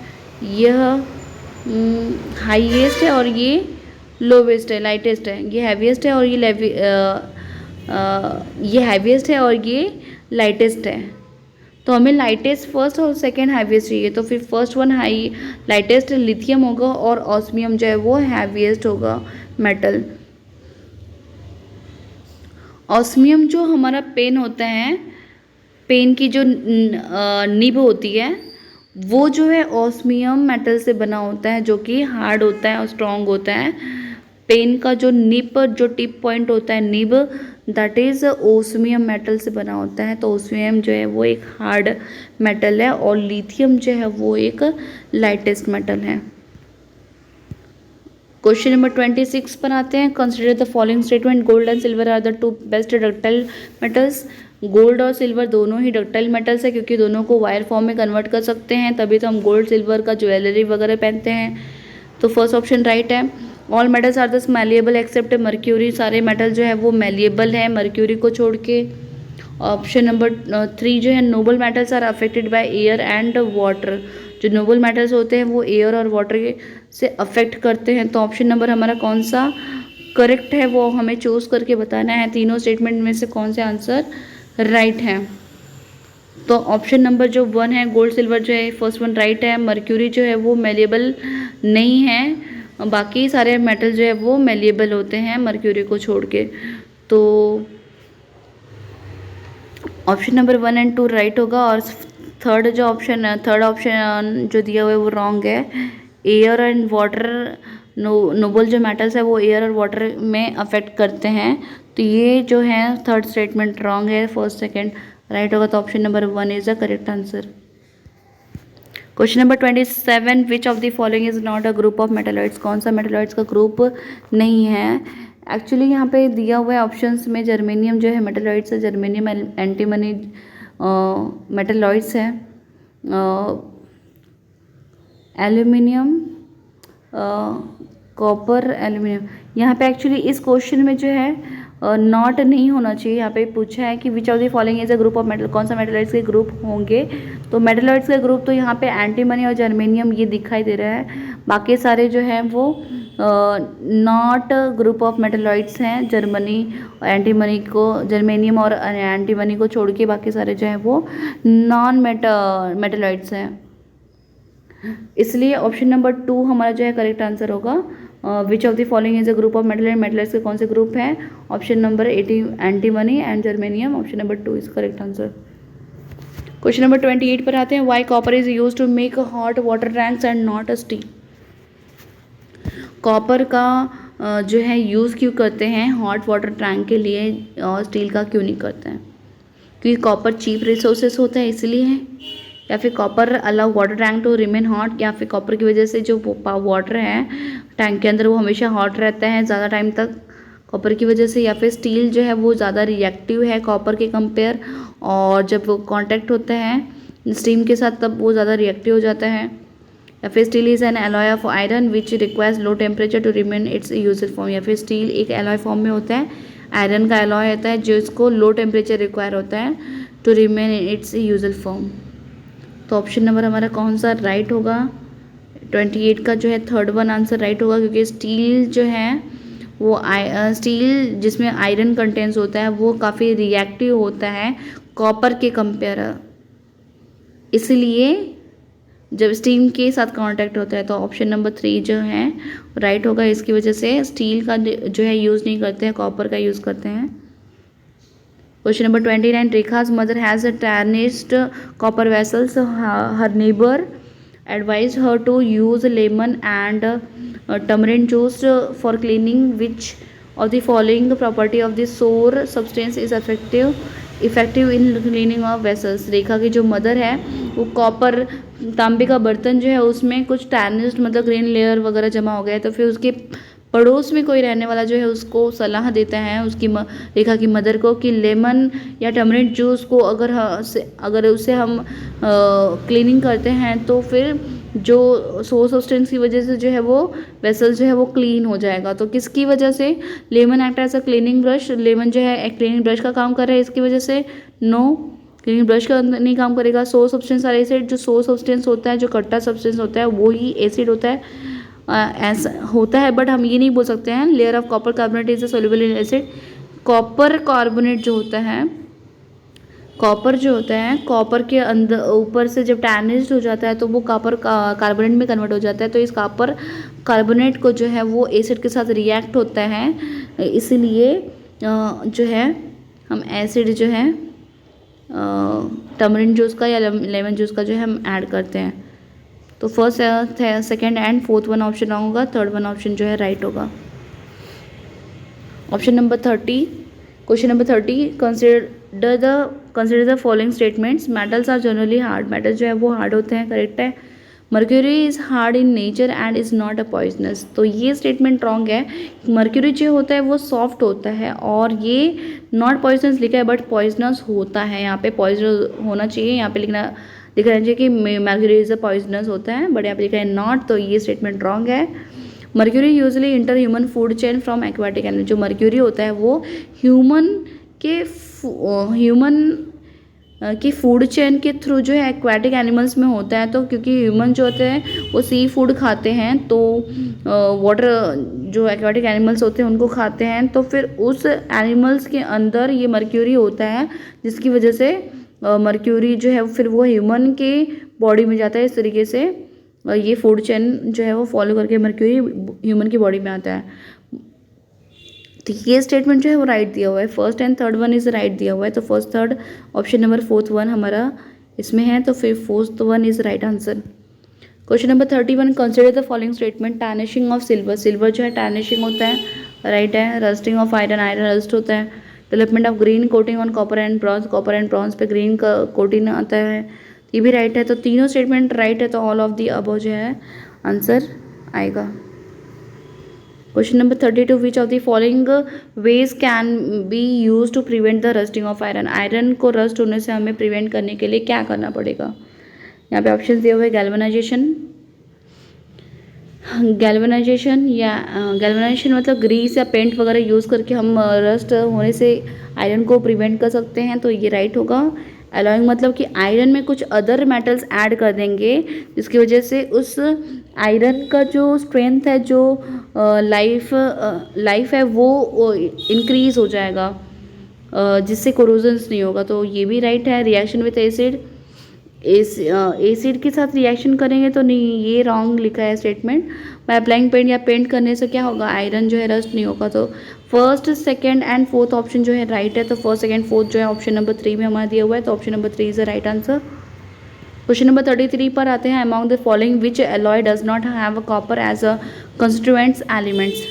यह हाईएस्ट है और ये लोवेस्ट है, लाइटेस्ट है। ये हैवीएस्ट है और ये हैवीएस्ट है और ये लाइटेस्ट है। तो हमें लाइटेस्ट फर्स्ट और सेकंड हैवीएस्ट चाहिए, तो फिर first one high lightest lithium होगा और ऑस्मियम जो है वो हैवीएस्ट होगा मेटल। ऑस्मियम जो हमारा पेन होता है, पेन की जो निब होती है वो जो है ऑस्मियम मेटल से बना होता है, जो कि हार्ड होता है और स्ट्रॉन्ग होता है। पेन का जो निप, जो टिप पॉइंट होता है, nib, that is osmium metal से बना होता है। तो ओस्मियम जो है वो एक हार्ड मेटल है और लिथियम जो है वो एक लाइटेस्ट मेटल है। क्वेश्चन नंबर 26 पर आते हैं। Consider the following statement, gold and silver are the two best ductile metals. Gold और सिल्वर दोनों ही डक्टाइल मेटल्स है, क्योंकि दोनों को वायर फॉर्म में कन्वर्ट कर सकते हैं, तभी तो हम गोल्ड सिल्वर का ज्वेलरी वगैरह पहनते हैं। तो फर्स्ट ऑप्शन राइट है। ऑल मेटल्स आर दस मैलिएबल एक्सेप्ट मर्क्यूरी, सारे मेटल जो है वो मैलिएबल है मर्क्यूरी को छोड़ के। ऑप्शन नंबर 3 जो है, noble metals are affected by air and water, जो नोबल मेटल्स होते हैं वो एयर और वाटर से अफेक्ट करते हैं। तो ऑप्शन नंबर हमारा कौन सा करेक्ट है वो हमें चूज करके बताना है। तीनों स्टेटमेंट में से कौन से आंसर राइट है। तो ऑप्शन नंबर जो 1 है, गोल्ड सिल्वर जो है, फर्स्ट वन राइट है। मर्क्यूरी जो है वो मेलिएबल नहीं है, बाकी सारे मेटल जो है वो मेलिएबल होते हैं मर्क्यूरी को छोड़ के। तो ऑप्शन नंबर 1 एंड 2 राइट होगा। और थर्ड ऑप्शन जो दिया हुआ है वो रॉन्ग है। एयर एंड वाटर, नोबल जो मेटल्स है वो एयर और वाटर में अफेक्ट करते हैं। तो ये जो है थर्ड स्टेटमेंट रॉन्ग है, फर्स्ट सेकंड राइट होगा। तो option number 1 is the correct answer. Question number 27, which of the following is not a group of metalloids, कौन सा मेटलॉइड्स का ग्रुप नहीं है। एक्चुअली यहाँ पे दिया हुआ है ऑप्शंस में, जर्मेनियम जो है मेटलॉइड्स है, जर्मेनियम एंटीमनी मेटलॉइड्स है, एल्यूमिनियम, कॉपर, एल्यूमिनियम। यहाँ पे एक्चुअली इस क्वेश्चन में जो है नॉट नहीं होना चाहिए। यहाँ पे पूछा है कि विच of the following is a group of metal, कौन सा मेटलॉइड्स के ग्रुप होंगे। तो मेटलॉइड्स का ग्रुप तो यहाँ पे एंटीमनी और जर्मेनियम ये दिखाई दे रहा है, बाकी सारे जो हैं वो नॉट ग्रुप ऑफ मेटलॉइड्स हैं। जर्मेनियम और एंटीमनी को छोड़ के बाकी सारे जो हैं वो नॉन मेटलॉइड्स हैं। इसलिए ऑप्शन नंबर 2 हमारा जो है करेक्ट आंसर होगा। Which of the following is a group of metal, metals के कौन से ग्रुप हैं। Option number 80 antimony and germanium, option number 2 is correct answer. Question number 28 पर आते हैं। Why copper is use to make hot water tanks and not a steam. Copper का जो है यूज़ क्यों करते हैं हॉट वाटर टैंक के लिए, और स्टील का क्यों नहीं करते हैं। क्योंकि कॉपर चीप रिसोर्सेस होता है इसलिए है, या फिर copper allow water tank to remain hot, या फिर कॉपर की वजह से जो वाटर है टैंक के अंदर वो हमेशा हॉट रहता है ज़्यादा टाइम तक कॉपर की वजह से। या फिर स्टील जो है वो ज़्यादा रिएक्टिव है कॉपर के कंपेयर, और जब वो कांटेक्ट होता है स्टीम के साथ तब वो ज़्यादा रिएक्टिव हो जाता है। या फिर steel is an alloy of iron which requires low temperature to remain its useful form. या फिर स्टील एक एलॉय फॉर्म में होता है, आयरन का एलॉय होता है जो इसको लो टेम्परेचर रिक्वायर होता है to remain in its useful form. तो ऑप्शन नंबर हमारा कौन सा राइट होगा। 28 का जो है थर्ड वन आंसर राइट होगा, क्योंकि स्टील जो है वो स्टील जिसमें आयरन कंटेंट्स होता है वो काफ़ी रिएक्टिव होता है कॉपर के कंपेयर, इसलिए जब स्टीम के साथ कांटेक्ट होता है। तो ऑप्शन नंबर 3 जो है राइट होगा। इसकी वजह से स्टील का जो है यूज़ नहीं करते हैं, कॉपर का यूज़ करते हैं। Question number 29, रेखा's mother has tarnished copper vessels. Her neighbor advised her to use lemon and tamarind juice for cleaning. Which of the following property of the sour substance is effective in cleaning of vessels? रेखा की जो mother है वो copper तांबे का बर्तन जो है उसमें कुछ टैर्निश्ड मतलब ग्रेन लेयर वगैरह जमा हो गया है, तो फिर उसके पड़ोस में कोई रहने वाला जो है उसको सलाह देता है उसकी रेखा की मदर को कि लेमन या टमरिंड जूस को अगर उसे हम क्लीनिंग करते हैं तो फिर जो सोर्स सब्सटेंस की वजह से जो है वो वेसल जो है वो क्लीन हो जाएगा। तो किसकी वजह से, lemon act as a cleaning brush, lemon जो है एक क्लीनिंग ब्रश का काम कर रहा है इसकी वजह से, नो क्लीनिंग ब्रश का नहीं काम करेगा। सोर्स सब्सटेंस आर एसिड, जो सोर्स सब्सटेंस होता है जो कट्टा सब्सटेंस होता है वो ही एसिड होता है, ऐसा होता है। बट हम ये नहीं बोल सकते हैं layer of copper carbonate is soluble in acid. Copper carbonate जो होता है, कॉपर जो होता है कॉपर के अंदर ऊपर से जब टैनिस्ड हो जाता है तो वो कॉपर कार्बोनेट में कन्वर्ट हो जाता है। तो इस कॉपर कार्बोनेट को जो है वो एसिड के साथ रिएक्ट होता है, इसीलिए जो है हम एसिड जो है टमरिन जूस का या लेमन जूस का जो है हम ऐड करते हैं। तो first, second and fourth one option wrong होगा, थर्ड वन ऑप्शन जो है राइट होगा। Option number 30, question number 30, consider the following statements. Metals are generally hard, metals जो है वो हार्ड होते हैं, करेक्ट है। Mercury is hard in nature and is not a poisonous, तो ये स्टेटमेंट रॉन्ग है। मर्क्यूरी जो होता है वो सॉफ्ट होता है और ये नॉट पॉइजनस लिखा है बट पॉइजनस होता है, यहाँ पे पॉइजनस होना चाहिए, यहाँ पे लिखना चाहिए कि मर्क्यूरी इज़ अ पॉइजनस होता है, बट यहाँ पे लिखा है नॉट, तो ये स्टेटमेंट रॉन्ग है। Mercury usually inter human food chain from aquatic animal, जो मर्क्यूरी होता है वो ह्यूमन की फूड चेन के थ्रू जो है एक्वाटिक एनिमल्स में होता है। तो क्योंकि ह्यूमन जो होते हैं वो सी फूड खाते हैं, तो वाटर जो एक्वाटिक एनिमल्स होते हैं उनको खाते हैं, तो फिर उस एनिमल्स के अंदर ये मर्क्यूरी होता है, जिसकी वजह से मर्क्यूरी जो है फिर वो ह्यूमन के बॉडी में जाता है। इस तरीके से ये फूड चेन जो है वो फॉलो करके मर्क्यूरी ह्यूमन की बॉडी में आता है। तो ये स्टेटमेंट जो है वो राइट दिया हुआ है, first and third one is right दिया हुआ है, तो first third option number fourth one हमारा इसमें है, तो फिर fourth one is right answer. Question number 31, consider the following statement. Tarnishing of silver, silver जो है टैनिशिंग होता है, राइट है। Rusting of iron, iron rust होता है। Development of green coating on copper and bronze, copper and bronze पे green का coating आता है, ये भी राइट है। तो तीनों स्टेटमेंट राइट है, तो ऑल ऑफ दी अबव जो है आंसर आएगा। Question number 32, which of the following ways can be use to prevent the rusting of iron. Iron को रस्ट होने से हमें प्रिवेंट करने के लिए क्या करना पड़ेगा। यहाँ पे ऑप्शन दिए हुए गैल्वेनाइजेशन, या गैल्वेनाइजेशन मतलब ग्रीस या पेंट वगैरह यूज़ करके हम रस्ट होने से आयरन को प्रिवेंट कर सकते हैं, तो ये राइट होगा। अलॉइंग मतलब कि आयरन में कुछ अदर मेटल्स ऐड कर देंगे, जिसकी वजह से उस आयरन का जो स्ट्रेंथ है, जो लाइफ है वो इंक्रीज हो जाएगा, जिससे कोरोजन्स नहीं होगा, तो ये भी राइट है। रिएक्शन विथ एसिड, एसिड के साथ रिएक्शन करेंगे तो नहीं, ये रॉन्ग लिखा है स्टेटमेंट। बाय अप्लाइंग पेंट या पेंट करने से क्या होगा, आयरन जो है रस्ट नहीं होगा, तो first second and fourth option जो है राइट है। तो फर्स्ट सेकंड फोर्थ जो है ऑप्शन नंबर 3 में हमारा दिया हुआ है, तो option number 3 is the right answer. Question number 33 पर आते हैं, among the following which alloy does not have a copper as a constituents elements.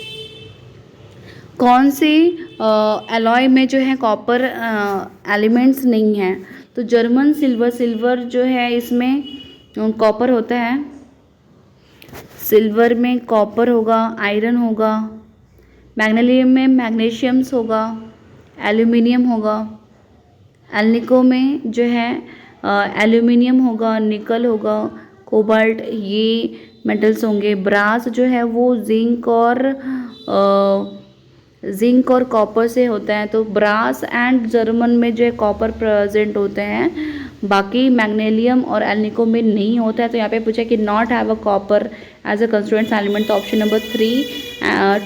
कौन से एलॉय में जो है कॉपर एलिमेंट्स नहीं हैं, तो जर्मन सिल्वर, सिल्वर जो है इसमें कॉपर होता है, सिल्वर में कॉपर होगा, आयरन होगा, मैग्नीशियम में मैग्नीशियम्स होगा, एल्यूमिनियम होगा, एल्निको में जो है एल्यूमिनियम होगा, निकल होगा, कोबाल्ट, ये मेटल्स होंगे। ब्रास जो है वो जिंक और कॉपर से होता है, तो ब्रास एंड जर्मन में जो है कॉपर प्रेजेंट होते हैं, बाकी मैग्नीशियम और एल्निको में नहीं होता है। तो यहाँ पे पूछा कि not have a copper as a constituents element, तो ऑप्शन नंबर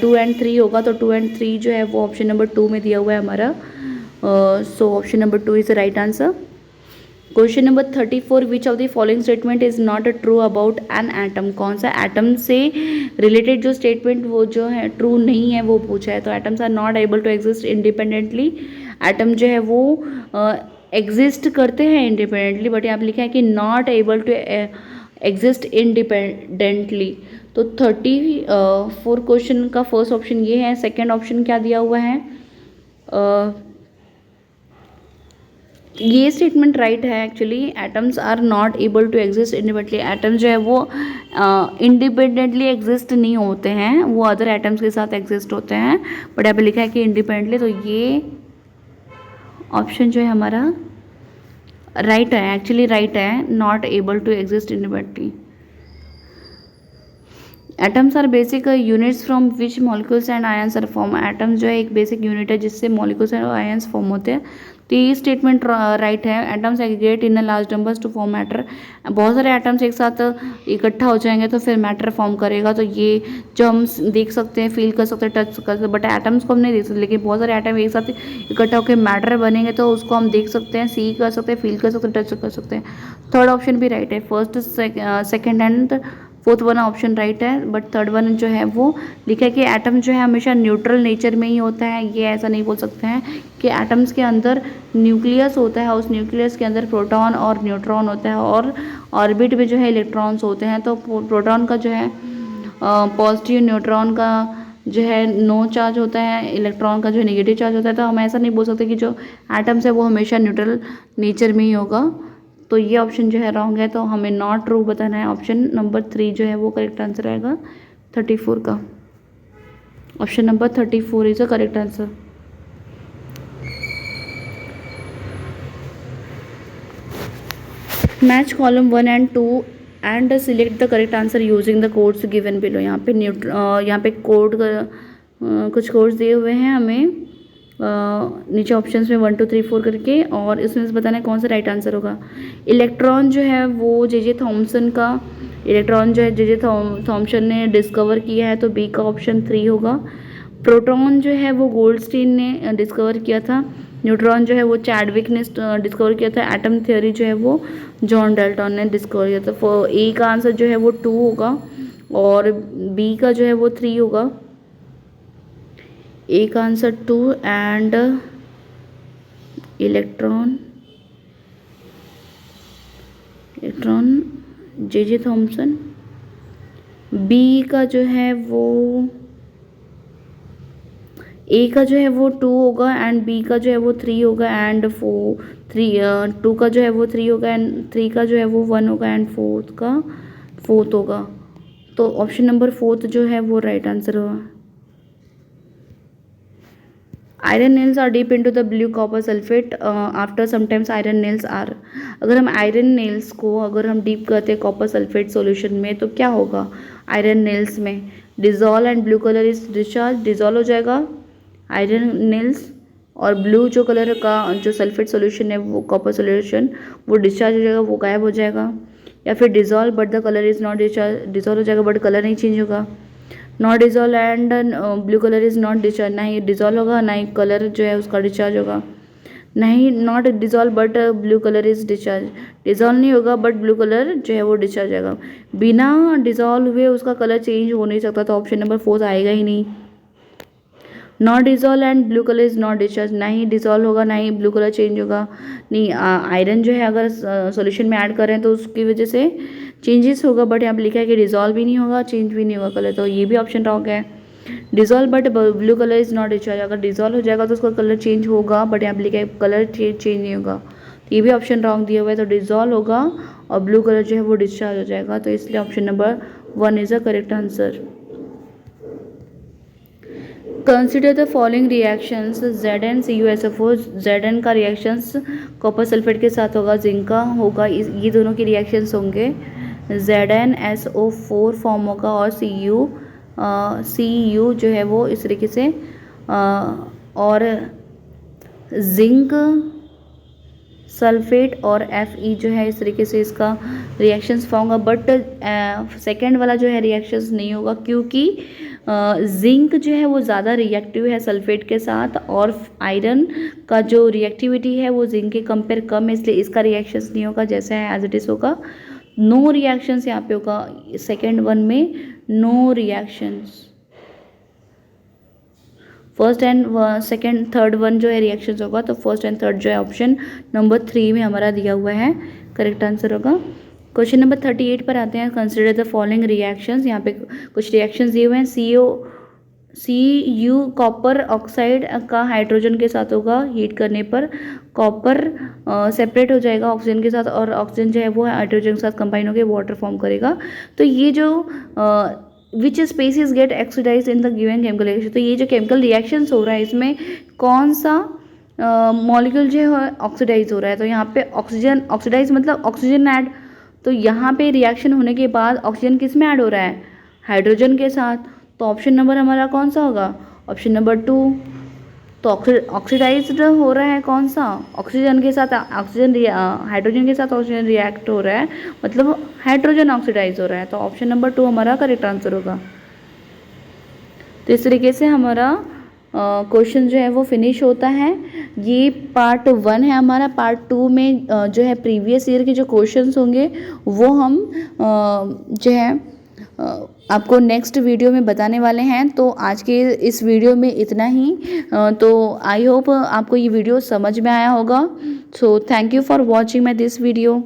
2 एंड 3 होगा, तो 2 एंड 3 जो है वो ऑप्शन नंबर 2 में दिया हुआ है हमारा, so option number 2 is the right answer. Question number 34, which of the following statement is not true about an atom. कौन सा एटम से रिलेटेड जो स्टेटमेंट वो जो है ट्रू नहीं है वो पूछा है। तो atoms are not able to exist independently, atom जो है वो एग्जिस्ट करते हैं इंडिपेंडेंटली, बट यहाँ पे लिखा है कि not able to exist independently. तो 34 क्वेश्चन का फर्स्ट ऑप्शन ये है। सेकेंड ऑप्शन क्या दिया हुआ है, ये स्टेटमेंट राइट है actually, atoms are not able to exist independently. Atoms जो है वो इंडिपेंडेंटली एग्जिस्ट नहीं होते हैं, वो अदर एटम्स के साथ एग्जिस्ट होते हैं, बट यहाँ पे लिखा है कि इंडिपेंडेंटली, तो ये ऑप्शन जो है हमारा राइट है, एक्चुअली राइट है, not able to exist independently. Atoms are basic units from which molecules and ions are form. Atoms जो है एक बेसिक यूनिट है जिससे मॉलिक्यूल्स और आयंस फॉर्म होते हैं, तो ये स्टेटमेंट राइट है। Atoms aggregate in large numbers to form matter, बहुत सारे एटम्स एक साथ इकट्ठा हो जाएंगे तो फिर मैटर फॉर्म करेगा, तो ये जो हम देख सकते हैं, फील कर सकते हैं, टच कर सकते हैं, बट एटम्स को हम नहीं देख सकते, लेकिन बहुत सारे एटम एक साथ इकट्ठा होकर मैटर बनेंगे तो उसको हम देख सकते हैं, सी कर सकते हैं, फील कर सकते हैं, टच कर सकते हैं। थर्ड ऑप्शन भी राइट है, first second and fourth one option right है, बट थर्ड वन जो है वो लिखा है कि एटम जो है हमेशा न्यूट्रल नेचर में ही होता है। ये ऐसा नहीं बोल सकते हैं कि एटम्स के अंदर न्यूक्लियस होता है, उस न्यूक्लियस के अंदर प्रोटॉन और न्यूट्रॉन होता है और ऑर्बिट में जो है इलेक्ट्रॉन्स होते हैं। तो प्रोटॉन का जो है पॉजिटिव, न्यूट्रॉन का जो है नो चार्ज होता है, इलेक्ट्रॉन का जो है नेगेटिव चार्ज होता है। तो हम ऐसा नहीं बोल सकते कि जो एटम्स है वो हमेशा न्यूट्रल नेचर में ही होगा। तो ये ऑप्शन जो है रॉन्ग है, तो हमें नॉट ट्रू बताना है। ऑप्शन नंबर 3 जो है वो करेक्ट आंसर आएगा 34 का। Option number 34 is the correct answer. Match column 1 and 2 and select the correct answer using the codes given below. यहाँ पे कोड कुछ कोड्स दिए हुए हैं हमें नीचे ऑप्शंस में 1 2 3 4 करके, और इसमें से बताना है कौन सा राइट आंसर होगा। इलेक्ट्रॉन जो है वो जे थॉमसन का, इलेक्ट्रॉन जो है जे थॉमसन ने डिस्कवर किया है, तो बी का ऑप्शन 3 होगा। प्रोटॉन जो है वो गोल्डस्टीन ने डिस्कवर किया था। न्यूट्रॉन जो है वो चैडविक ने डिस्कवर किया था। एटम थ्योरी जो है वो जॉन डाल्टन ने डिस्कवर किया था। ए का आंसर जो है वो 2 होगा और बी का जो है वो 3 होगा। ए का answer 2 and electron J Thomson. B का जो है वो ए का जो है वो 2 होगा एंड बी का जो है वो 3 होगा एंड 2 का जो है वो 3 होगा एंड 3 का जो है वो 1 होगा एंड 4 होगा। तो ऑप्शन नंबर 4 जो है वो राइट आंसर होगा। Iron nails are deep into the blue copper sulphate after sometimes iron nails are. अगर हम आयरन नेल्स को अगर हम डीप करते हैं कॉपर सल्फेट सॉल्यूशन में तो क्या होगा आयरन नेल्स में? Dissolve and blue colour is discharge, dissolve हो जाएगा आयरन नेल्स, और ब्लू जो कलर का जो सल्फेट सॉल्यूशन है वो कॉपर सॉल्यूशन वो डिस्चार्ज हो जाएगा, वो गायब हो जाएगा। या फिर dissolve but the colour is not discharge, dissolve हो जाएगा बट कलर नहीं चेंज होगा। Not dissolve and blue colour is not discharge, ना ही डिजॉल्व होगा ना ही कलर जो है उसका डिस्चार्ज होगा। नहीं, not dissolve but blue colour is discharge, dissolve नहीं होगा बट ब्लू कलर जो है वो डिस्चार्ज आएगा। बिना डिजॉल्व हुए उसका कलर चेंज हो नहीं सकता, तो ऑप्शन नंबर 4 आएगा ही नहीं। Not dissolve and blue colour is not discharge, ना ही डिजॉल्व होगा ना ही ब्लू कलर चेंज होगा। नहीं, आयरन जो है अगर सॉल्यूशन में ऐड करें तो उसकी वजह से चेंजेस होगा, बट यहाँ पे लिखा है कि डिजॉल्व भी नहीं होगा चेंज भी नहीं होगा कलर, तो ये भी ऑप्शन रॉन्ग है। Dissolve but blue colour is not discharge, अगर डिजॉल्व हो जाएगा तो उसका कलर चेंज होगा बट यहाँ पे लिखा है कलर चेंज नहीं होगा, तो ये भी ऑप्शन रॉन्ग दिया हुआ है। तो डिजॉल्व होगा और ब्लू कलर जो है वो डिस्चार्ज हो जाएगा, तो इसलिए option number 1 is the correct answer. Consider the following reactions ZnCuSO4। Zn का रिएक्शंस कॉपर सल्फेट के साथ होगा, जिंक का होगा, ये दोनों के रिएक्शंस होंगे। ZnSO4 फॉर्म होगा और Cu जो है वो इस तरीके से और जिंक सल्फेट और Fe जो है इस तरीके से इसका रिएक्शंस फॉर्म होगा, बट सेकेंड वाला जो है रिएक्शंस नहीं होगा क्योंकि जिंक जो है वो ज़्यादा रिएक्टिव है सल्फेट के साथ और आयरन का जो रिएक्टिविटी है वो जिंक के कंपेयर कम है, इसलिए इसका रिएक्शंस नहीं होगा, जैसे है एज इट इज़ होगा। नो रिएक्शंस यहाँ पे होगा, सेकेंड वन में no reactions. First and second third one जो है रिएक्शंस होगा, तो फर्स्ट एंड थर्ड जो है ऑप्शन नंबर 3 में हमारा दिया हुआ है करेक्ट आंसर होगा। क्वेश्चन नंबर 38 पर आते हैं। Consider the following reactions. यहाँ पे कुछ रिएक्शंस दिए हुए हैं। Cu कॉपर ऑक्साइड का हाइड्रोजन के साथ होगा, हीट करने पर कॉपर सेपरेट हो जाएगा ऑक्सीजन के साथ और ऑक्सीजन जो है वो हाइड्रोजन के साथ कंबाइन होकर वाटर फॉर्म करेगा। तो ये जो which species get oxidise in the given chemical reaction, तो ये जो केमिकल रिएक्शंस हो रहा है इसमें कौन सा मॉलिक्यूल जो है ऑक्सीडाइज हो रहा है? तो यहाँ पे ऑक्सीजन ऑक्सीडाइज मतलब ऑक्सीजन ऐड, तो यहाँ पे रिएक्शन होने के बाद ऑक्सीजन किस में ऐड हो रहा है? हाइड्रोजन के साथ। तो ऑप्शन नंबर हमारा कौन सा होगा? Option number 2। तो ऑक्सीडाइज्ड हो रहा है कौन सा? ऑक्सीजन के साथ ऑक्सीजन हाइड्रोजन के साथ ऑक्सीजन रिएक्ट हो रहा है, मतलब हाइड्रोजन ऑक्सीडाइज हो रहा है, तो ऑप्शन नंबर 2 हमारा करेक्ट आंसर होगा। तो इस तरीके से हमारा क्वेश्चन जो है वो फिनिश होता है। ये पार्ट 1 है हमारा। पार्ट 2 में जो है प्रीवियस ईयर के जो क्वेश्चंस होंगे वो हम जो है आपको नेक्स्ट वीडियो में बताने वाले हैं। तो आज के इस वीडियो में इतना ही। तो आई होप आपको ये वीडियो समझ में आया होगा। So thank you for watching my this video.